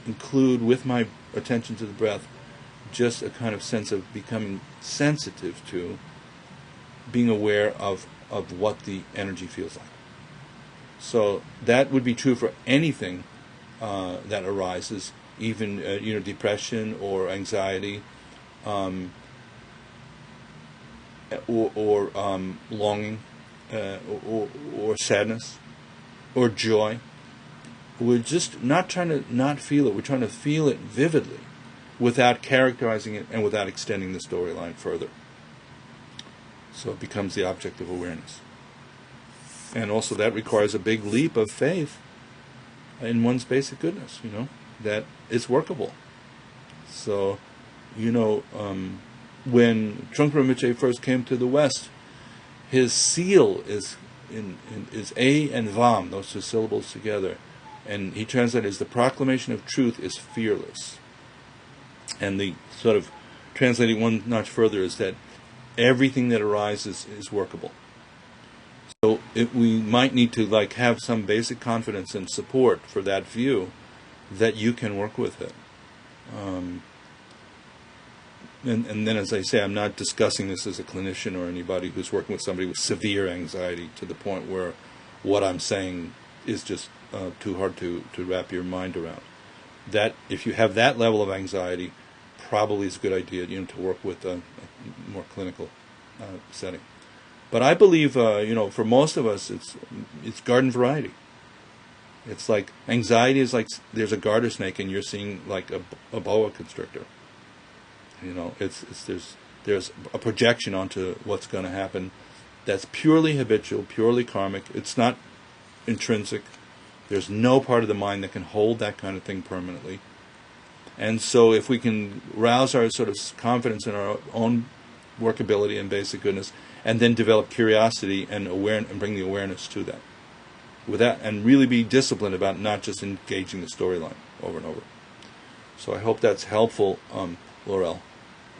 include with my attention to the breath just a kind of sense of becoming sensitive to being aware of what the energy feels like. So that would be true for anything that arises, even depression or anxiety, or longing, or sadness, or joy. We're just not trying to not feel it. We're trying to feel it vividly, without characterizing it and without extending the storyline further. So it becomes the object of awareness. And also that requires a big leap of faith in one's basic goodness, that it's workable. So, when Trungpa Rinpoche first came to the West, his seal is A and Vam, those two syllables together. And he translated as the proclamation of truth is fearless. And the sort of translating one notch further is that everything that arises is workable. So we might need to have some basic confidence and support for that view that you can work with it. And then, as I say, I'm not discussing this as a clinician or anybody who's working with somebody with severe anxiety to the point where what I'm saying is just too hard to wrap your mind around. That if you have that level of anxiety, probably is a good idea to work with a more clinical setting. But I believe, for most of us, it's garden variety. It's like anxiety is like there's a garter snake and you're seeing like a boa constrictor. There's a projection onto what's going to happen that's purely habitual, purely karmic. It's not intrinsic. There's no part of the mind that can hold that kind of thing permanently. And so if we can rouse our sort of confidence in our own workability and basic goodness, and then develop curiosity and bring the awareness to that, with that, and really be disciplined about not just engaging the storyline over and over. So I hope that's helpful, Laurel.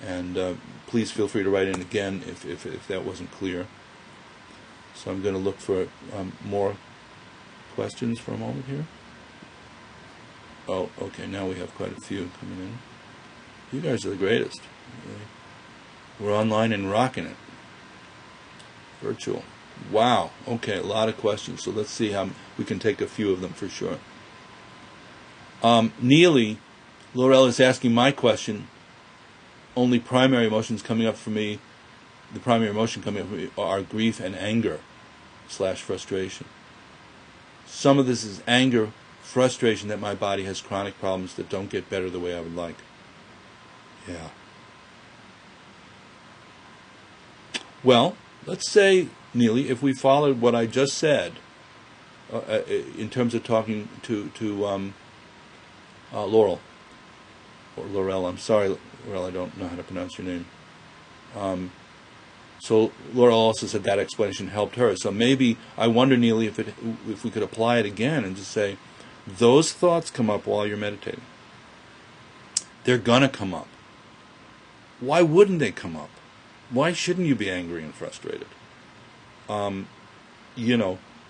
And please feel free to write in again if that wasn't clear. So I'm going to look for more questions for a moment here. Oh, okay, now we have quite a few coming in. You guys are the greatest. We're online and rocking it. Virtual. Wow. Okay, a lot of questions. So let's see how we can take a few of them for sure. Neely, Laurel is asking my question. Only primary emotions coming up for me, the primary emotion coming up for me are grief and anger / frustration. Some of this is anger, frustration that my body has chronic problems that don't get better the way I would like. Yeah. Well, let's say, Neely, if we followed what I just said, in terms of talking to Laurel, or Laurel, I'm sorry, Laurel, I don't know how to pronounce your name. So Laurel also said that explanation helped her. So maybe, I wonder, Neely, if we could apply it again and just say, those thoughts come up while you're meditating. They're going to come up. Why wouldn't they come up? Why shouldn't you be angry and frustrated?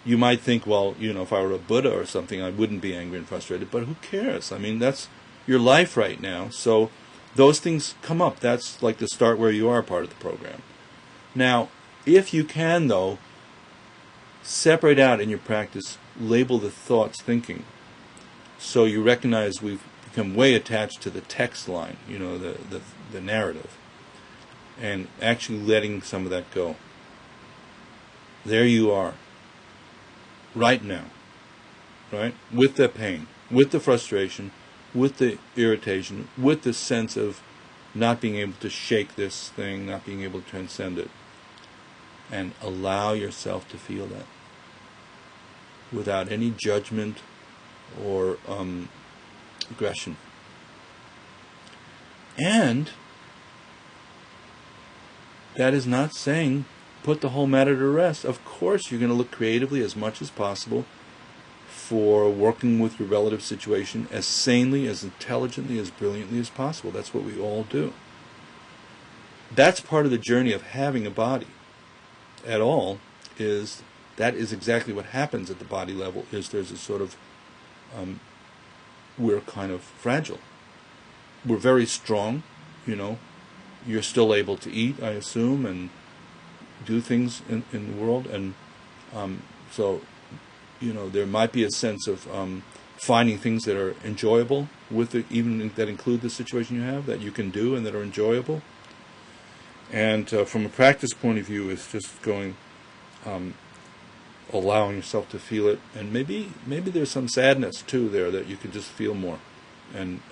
You might think, well, if I were a Buddha or something, I wouldn't be angry and frustrated. But who cares? I mean, that's your life right now. So those things come up. That's like the start where you are part of the program. Now, if you can, though, separate out in your practice, label the thoughts thinking. So you recognize we've become way attached to the text line, the narrative, and actually letting some of that go. There you are, right now, right? With the pain, with the frustration, with the irritation, with the sense of not being able to shake this thing, not being able to transcend it. And allow yourself to feel that without any judgment or aggression. And that is not saying put the whole matter to rest. Of course, you're going to look creatively as much as possible for working with your relative situation as sanely, as intelligently, as brilliantly as possible. That's what we all do. That's part of the journey of having a body at all, that is exactly what happens at the body level, is there's a sort of, we're kind of fragile. We're very strong, You're still able to eat, I assume, and do things in the world. And so, there might be a sense of finding things that are enjoyable with it, even that include the situation you have, that you can do and that are enjoyable. And from a practice point of view, it's just going, allowing yourself to feel it. And maybe there's some sadness, too, there that you could just feel more and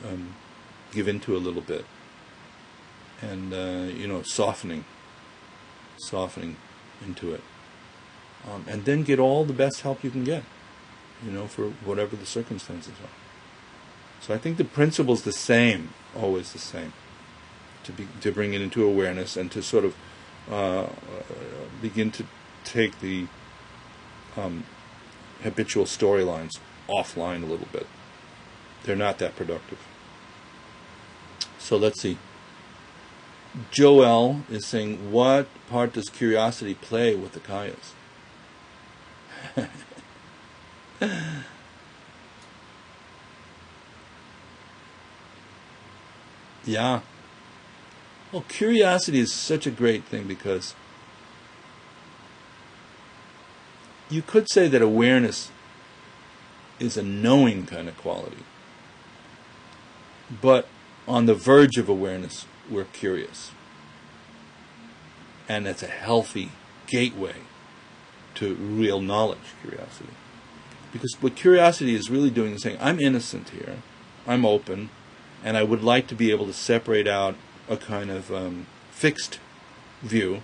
give into a little bit. And, softening into it. And then get all the best help you can get, for whatever the circumstances are. So I think the principle's the same, always the same. To bring it into awareness and to sort of begin to take the habitual storylines offline a little bit. They're not that productive. So let's see. Joel is saying, what part does curiosity play with the kayas? Yeah. Well, curiosity is such a great thing because you could say that awareness is a knowing kind of quality. But on the verge of awareness, we're curious. And that's a healthy gateway to real knowledge, curiosity. Because what curiosity is really doing is saying, I'm innocent here, I'm open, and I would like to be able to separate out a kind of fixed view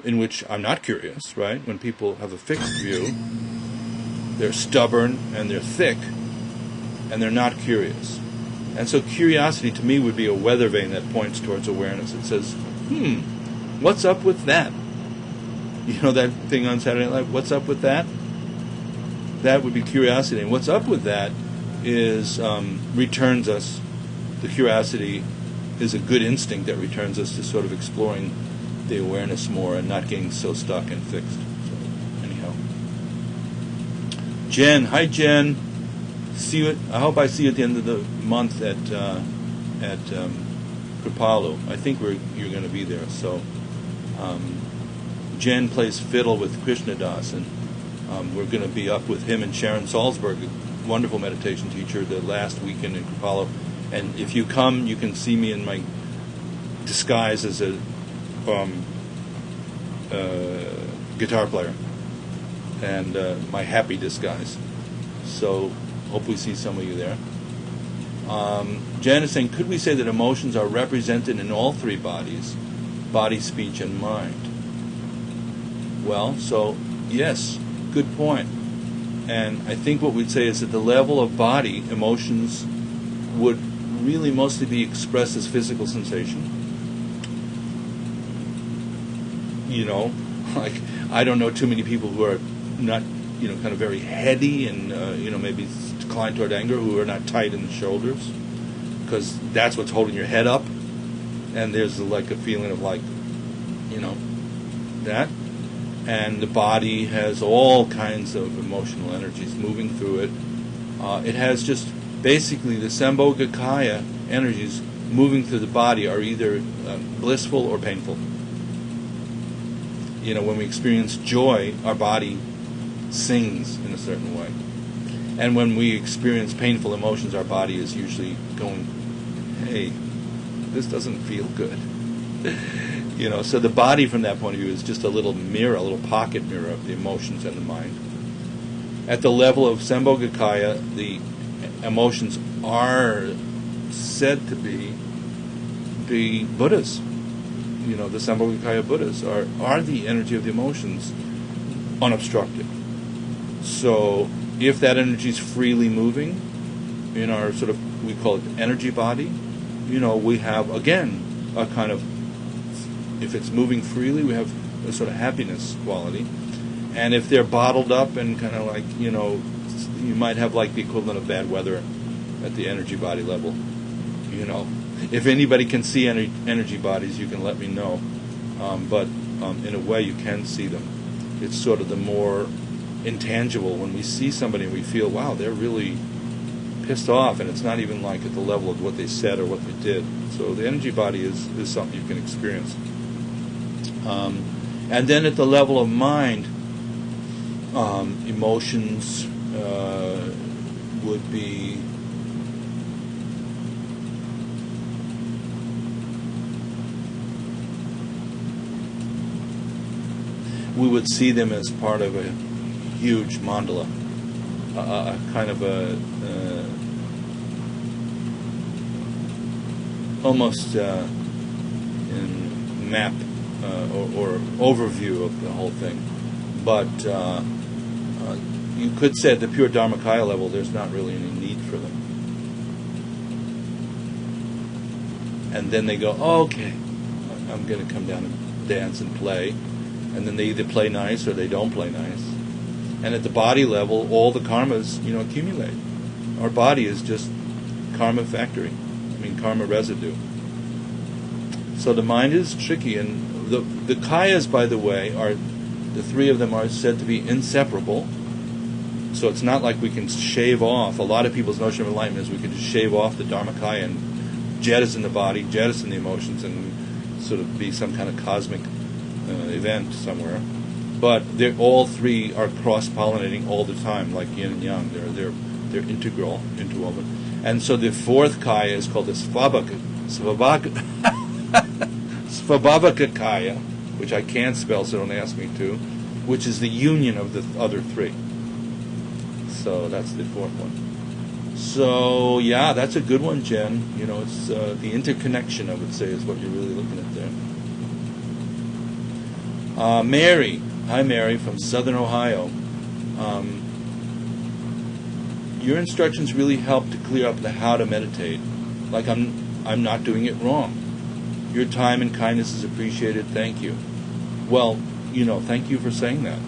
in which I'm not curious, right? When people have a fixed view, they're stubborn and they're thick, and they're not curious. And so curiosity to me would be a weather vane that points towards awareness. It says, what's up with that? You know that thing on Saturday Night Live, what's up with that? That would be curiosity. And what's up with that is returns us, the curiosity is a good instinct that returns us to sort of exploring the awareness more and not getting so stuck and fixed. So, anyhow. Jen, hi Jen. See you. I hope I see you at the end of the month at Kripalu. I think you're going to be there. So, Jen plays fiddle with Krishnadas, and we're going to be up with him and Sharon Salzberg, a wonderful meditation teacher, the last weekend in Kripalu. And if you come, you can see me in my disguise as a guitar player, and my happy disguise. So. Hope we see some of you there. Jan is saying, could we say that emotions are represented in all three bodies, body, speech, and mind? Well, so, yes, good point. And I think what we'd say is at the level of body, emotions would really mostly be expressed as physical sensation. You know, like, I don't know too many people who are not, kind of very heady and, maybe inclined toward anger, who are not tight in the shoulders, because that's what's holding your head up, and there's like a feeling of like, that, and the body has all kinds of emotional energies moving through it. It has just basically the Sambhogakaya energies moving through the body are either blissful or painful. When we experience joy, our body sings in a certain way. And when we experience painful emotions, our body is usually going, hey, this doesn't feel good. So the body from that point of view is just a little mirror, a little pocket mirror of the emotions and the mind. At the level of Sambhogakaya, the emotions are said to be the Buddhas. The Sambhogakaya Buddhas are the energy of the emotions, unobstructed. So if that energy is freely moving in our sort of, we call it energy body, we have, again, a kind of, if it's moving freely, we have a sort of happiness quality. And if they're bottled up and kind of like, you might have like the equivalent of bad weather at the energy body level. If anybody can see energy bodies, you can let me know. But in a way, you can see them. It's sort of the more intangible when we see somebody and we feel, wow, they're really pissed off, and it's not even like at the level of what they said or what they did. So the energy body is something you can experience. And then at the level of mind, emotions would be we would see them as part of a huge mandala, kind of almost in map or overview of the whole thing. But you could say at the pure Dharmakaya level, there's not really any need for them. And then they go, oh, okay, I'm going to come down and dance and play. And then they either play nice or they don't play nice. And at the body level, all the karmas, accumulate. Our body is just karma factory. Karma residue. So the mind is tricky, and the kayas, by the way, the three of them are said to be inseparable. So it's not like we can shave off. A lot of people's notion of enlightenment is we can just shave off the Dharmakaya and jettison the body, jettison the emotions, and sort of be some kind of cosmic event somewhere. But all three are cross-pollinating all the time, like yin and yang. They're integral, interwoven. And so the fourth kaya is called the Svabhavaka kaya, which I can't spell, so don't ask me to, which is the union of the other three. So that's the fourth one. So, yeah, that's a good one, Jen. It's the interconnection, I would say, is what you're really looking at there. Mary. Hi, Mary, from Southern Ohio. Your instructions really help to clear up the how to meditate. Like I'm not doing it wrong. Your time and kindness is appreciated. Thank you. Well, thank you for saying that.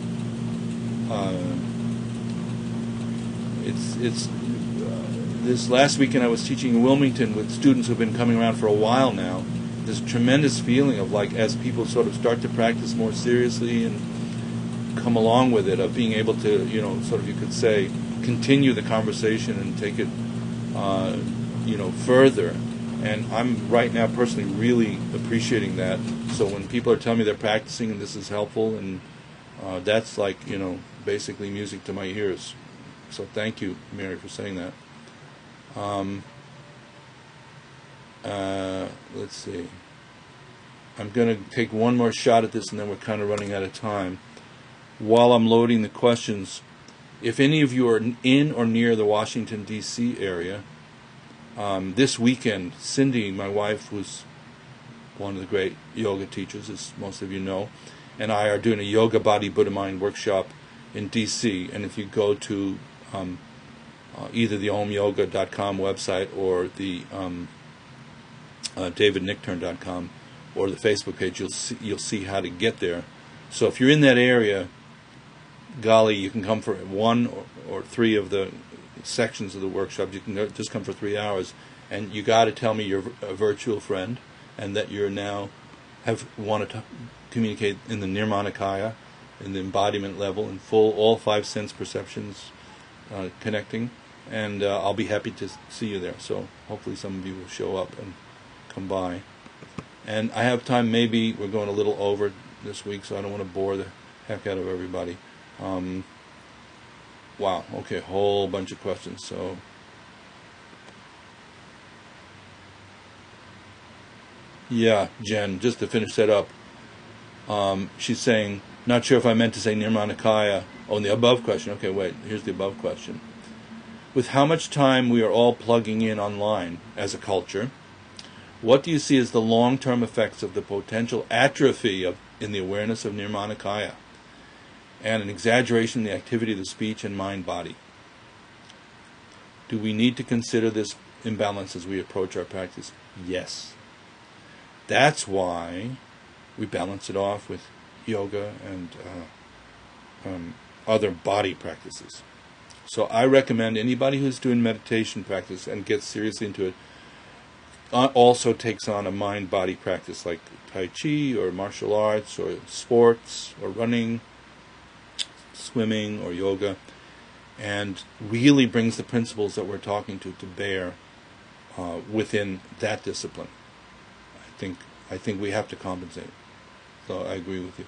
It's this last weekend I was teaching in Wilmington with students who've been coming around for a while now. This tremendous feeling of, like, as people sort of start to practice more seriously and come along with it, of being able to, sort of, you could say, continue the conversation and take it, further. And I'm right now personally really appreciating that. So when people are telling me they're practicing and this is helpful, and that's like, basically music to my ears. So thank you, Mary, for saying that. Let's see. I'm going to take one more shot at this, and then we're kind of running out of time. While I'm loading the questions, if any of you are in or near the Washington, D.C. area, this weekend, Cindy, my wife, who's one of the great yoga teachers, as most of you know, and I are doing a Yoga Body Buddha Mind workshop in D.C. And if you go to either the omyoga.com website or the davidnickturn.com or the Facebook page, you'll see how to get there. So if you're in that area, golly, you can come for one or three of the sections of the workshop. You can just come for 3 hours, and you got to tell me you're a virtual friend and that you're now want to communicate in the Nirmanakaya, in the embodiment level, in full, all 5 sense perceptions connecting, and I'll be happy to see you there. So hopefully some of you will show up and come by. And I have time, maybe we're going a little over this week, so I don't want to bore the heck out of everybody. Wow, okay, a whole bunch of questions. So, yeah, Jen, just to finish that up, she's saying, not sure if I meant to say Nirmanakaya. Oh, and the above question. Okay, wait, here's the above question. With how much time we are all plugging in online as a culture, what do you see as the long-term effects of the potential atrophy in the awareness of Nirmanakaya and an exaggeration in the activity of the speech and mind-body? Do we need to consider this imbalance as we approach our practice? Yes. That's why we balance it off with yoga and other body practices. So I recommend anybody who's doing meditation practice and gets seriously into it also takes on a mind-body practice like Tai Chi or martial arts or sports or running, swimming or yoga, and really brings the principles that we're talking to bear within that discipline. I think we have to compensate. So I agree with you.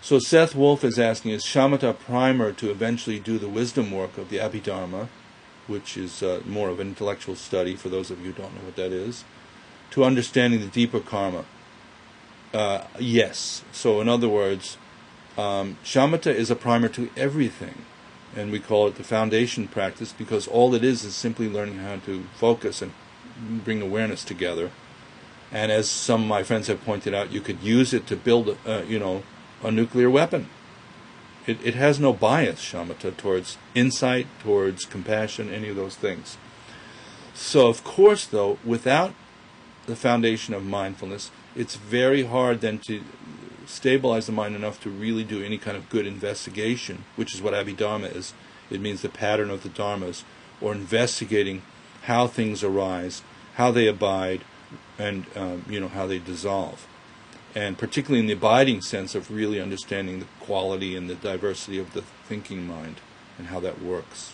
So Seth Wolf is asking, is Shamatha a primer to eventually do the wisdom work of the Abhidharma, which is more of an intellectual study for those of you who don't know what that is, to understanding the deeper karma? Yes. So in other words, Shamatha is a primer to everything, and we call it the foundation practice because all it is simply learning how to focus and bring awareness together. And as some of my friends have pointed out, you could use it to build, a nuclear weapon. It has no bias, Shamatha, towards insight, towards compassion, any of those things. So, of course, though, without the foundation of mindfulness, it's very hard then to stabilize the mind enough to really do any kind of good investigation, which is what Abhidharma is. It means the pattern of the dharmas, or investigating how things arise, how they abide, and how they dissolve. And particularly in the abiding sense of really understanding the quality and the diversity of the thinking mind and how that works.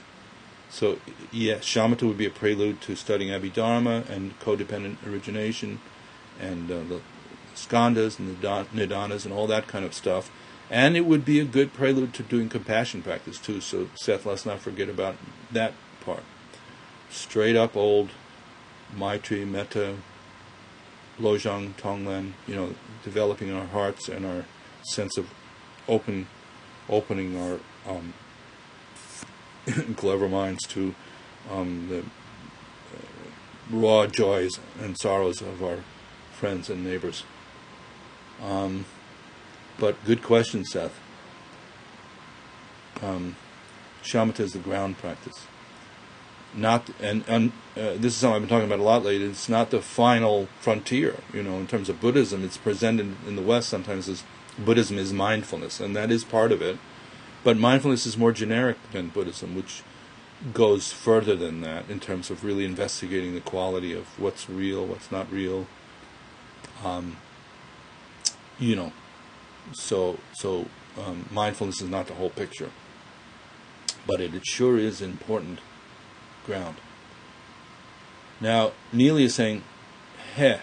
So, yes, Shamatha would be a prelude to studying Abhidharma and codependent origination and the skandhas and the nidanas and all that kind of stuff. And it would be a good prelude to doing compassion practice too. So, Seth, let's not forget about that part. Straight up old Maitri, Metta, Lojong, Tonglen, developing our hearts and our sense of opening our clever minds to the raw joys and sorrows of our friends and neighbors. But good question, Seth. Shamatha is the ground practice. Not and this is something I've been talking about a lot lately. It's not the final frontier, in terms of Buddhism. It's presented in the West sometimes as Buddhism is mindfulness, and that is part of it. But mindfulness is more generic than Buddhism, which goes further than that in terms of really investigating the quality of what's real, what's not real. So mindfulness is not the whole picture, but it sure is important ground. Now, Neely is saying, "Heh,"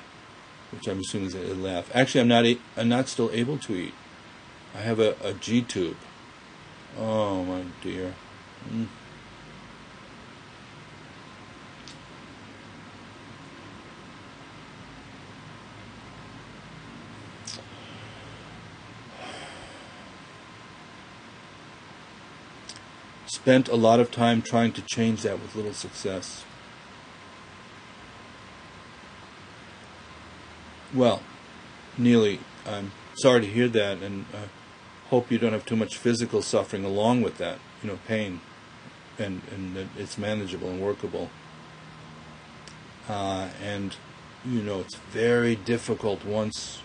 which I'm assuming is a laugh. Actually, I'm not still able to eat. I have a G tube. Oh my dear. Spent a lot of time trying to change that with little success. Well, Neely, I'm sorry to hear that, and hope you don't have too much physical suffering along with that, pain, and that it's manageable and workable. And it's very difficult once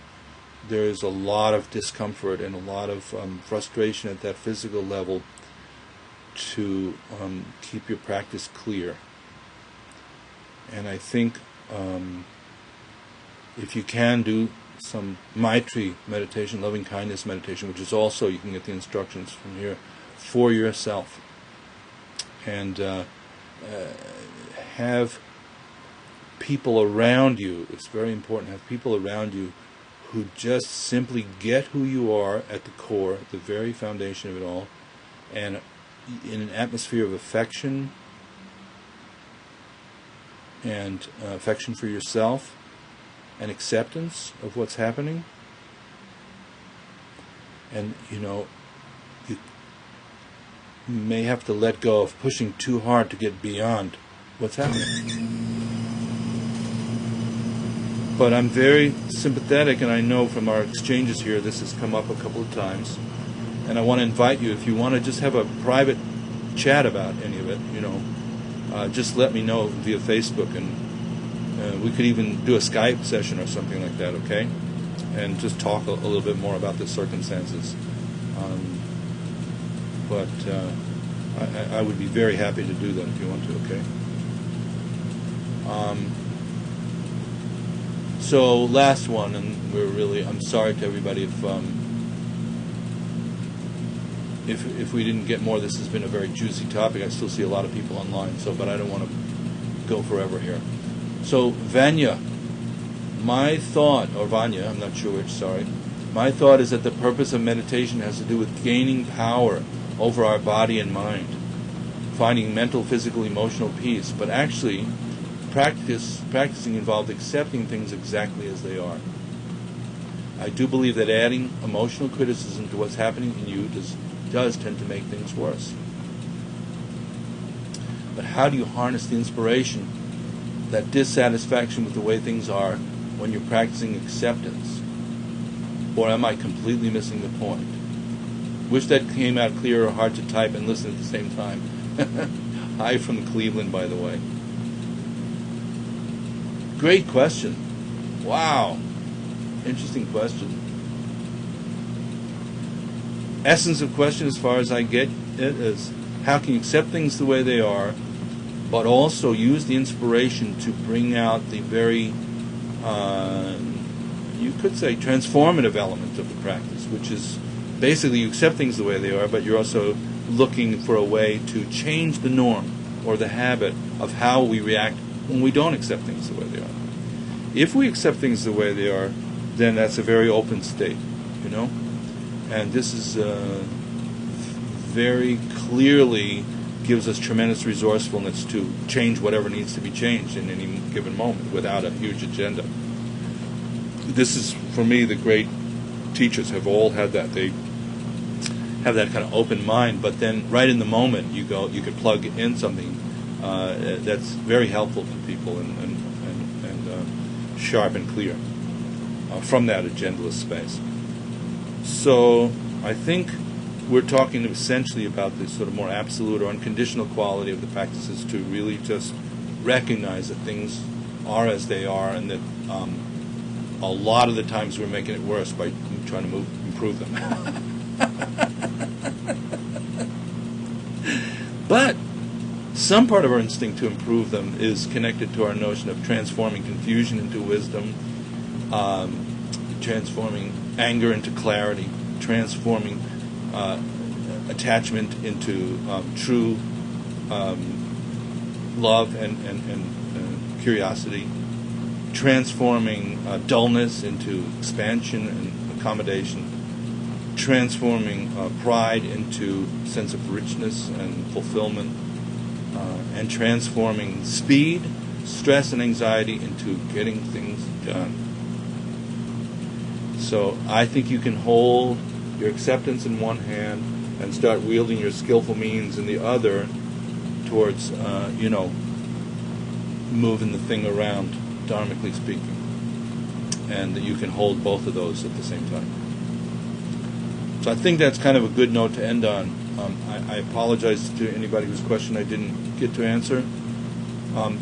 there's a lot of discomfort and a lot of frustration at that physical level to keep your practice clear. And I think if you can do some Maitri meditation, loving kindness meditation, which is also, you can get the instructions from here, for yourself. And have people around you, it's very important, have people around you who just simply get who you are at the core, at the very foundation of it all, and in an atmosphere of affection and affection for yourself and acceptance of what's happening. And you may have to let go of pushing too hard to get beyond what's happening. But I'm very sympathetic, and I know from our exchanges here this has come up a couple of times. And I want to invite you, if you want to just have a private chat about any of it, just let me know via Facebook, and we could even do a Skype session or something like that, okay? And just talk a little bit more about the circumstances. But I would be very happy to do that if you want to, okay? So last one, and I'm sorry to everybody if we didn't get more. This has been a very juicy topic. I still see a lot of people online, but I don't want to go forever here. So Vanya, my thought, or Vanya, I'm not sure which, sorry. My thought is that the purpose of meditation has to do with gaining power over our body and mind, finding mental, physical, emotional peace. But actually, practicing involved accepting things exactly as they are. I do believe that adding emotional criticism to what's happening in you does tend to make things worse. But how do you harness the inspiration, that dissatisfaction with the way things are, when you're practicing acceptance? Or am I completely missing the point? Wish that came out clear or hard to type and listen at the same time. Hi from Cleveland, by the way. Great question. Wow. Interesting question. essence of question, as far as I get it, is how can you accept things the way they are, but also use the inspiration to bring out the very, you could say, transformative element of the practice, which is basically you accept things the way they are, but you're also looking for a way to change the norm or the habit of how we react when we don't accept things the way they are. If we accept things the way they are, then that's a very open state, you know? And this is very clearly gives us tremendous resourcefulness to change whatever needs to be changed in any given moment without a huge agenda. This is, for me, the great teachers have all had that. They have that kind of open mind, but then right in the moment you could plug in something that's very helpful to people and sharp and clear from that agendaless space. So I think we're talking essentially about this sort of more absolute or unconditional quality of the practices, to really just recognize that things are as they are, and that a lot of the times we're making it worse by trying to improve them. But some part of our instinct to improve them is connected to our notion of transforming confusion into wisdom, transforming anger into clarity, transforming attachment into true love and curiosity, transforming dullness into expansion and accommodation, transforming pride into sense of richness and fulfillment, and transforming speed, stress, and anxiety into getting things done. So I think you can hold your acceptance in one hand and start wielding your skillful means in the other towards, moving the thing around, dharmically speaking. And that you can hold both of those at the same time. So I think that's kind of a good note to end on. I apologize to anybody whose question I didn't get to answer.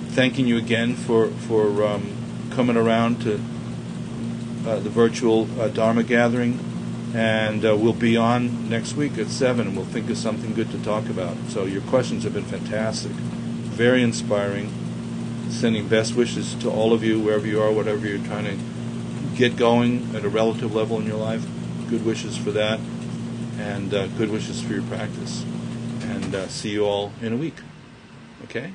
Thanking you again for coming around to the virtual Dharma gathering. And we'll be on next week at 7, and we'll think of something good to talk about. So your questions have been fantastic, very inspiring. Sending best wishes to all of you, wherever you are, whatever you're trying to get going at a relative level in your life. Good wishes for that, and good wishes for your practice. And see you all in a week. Okay?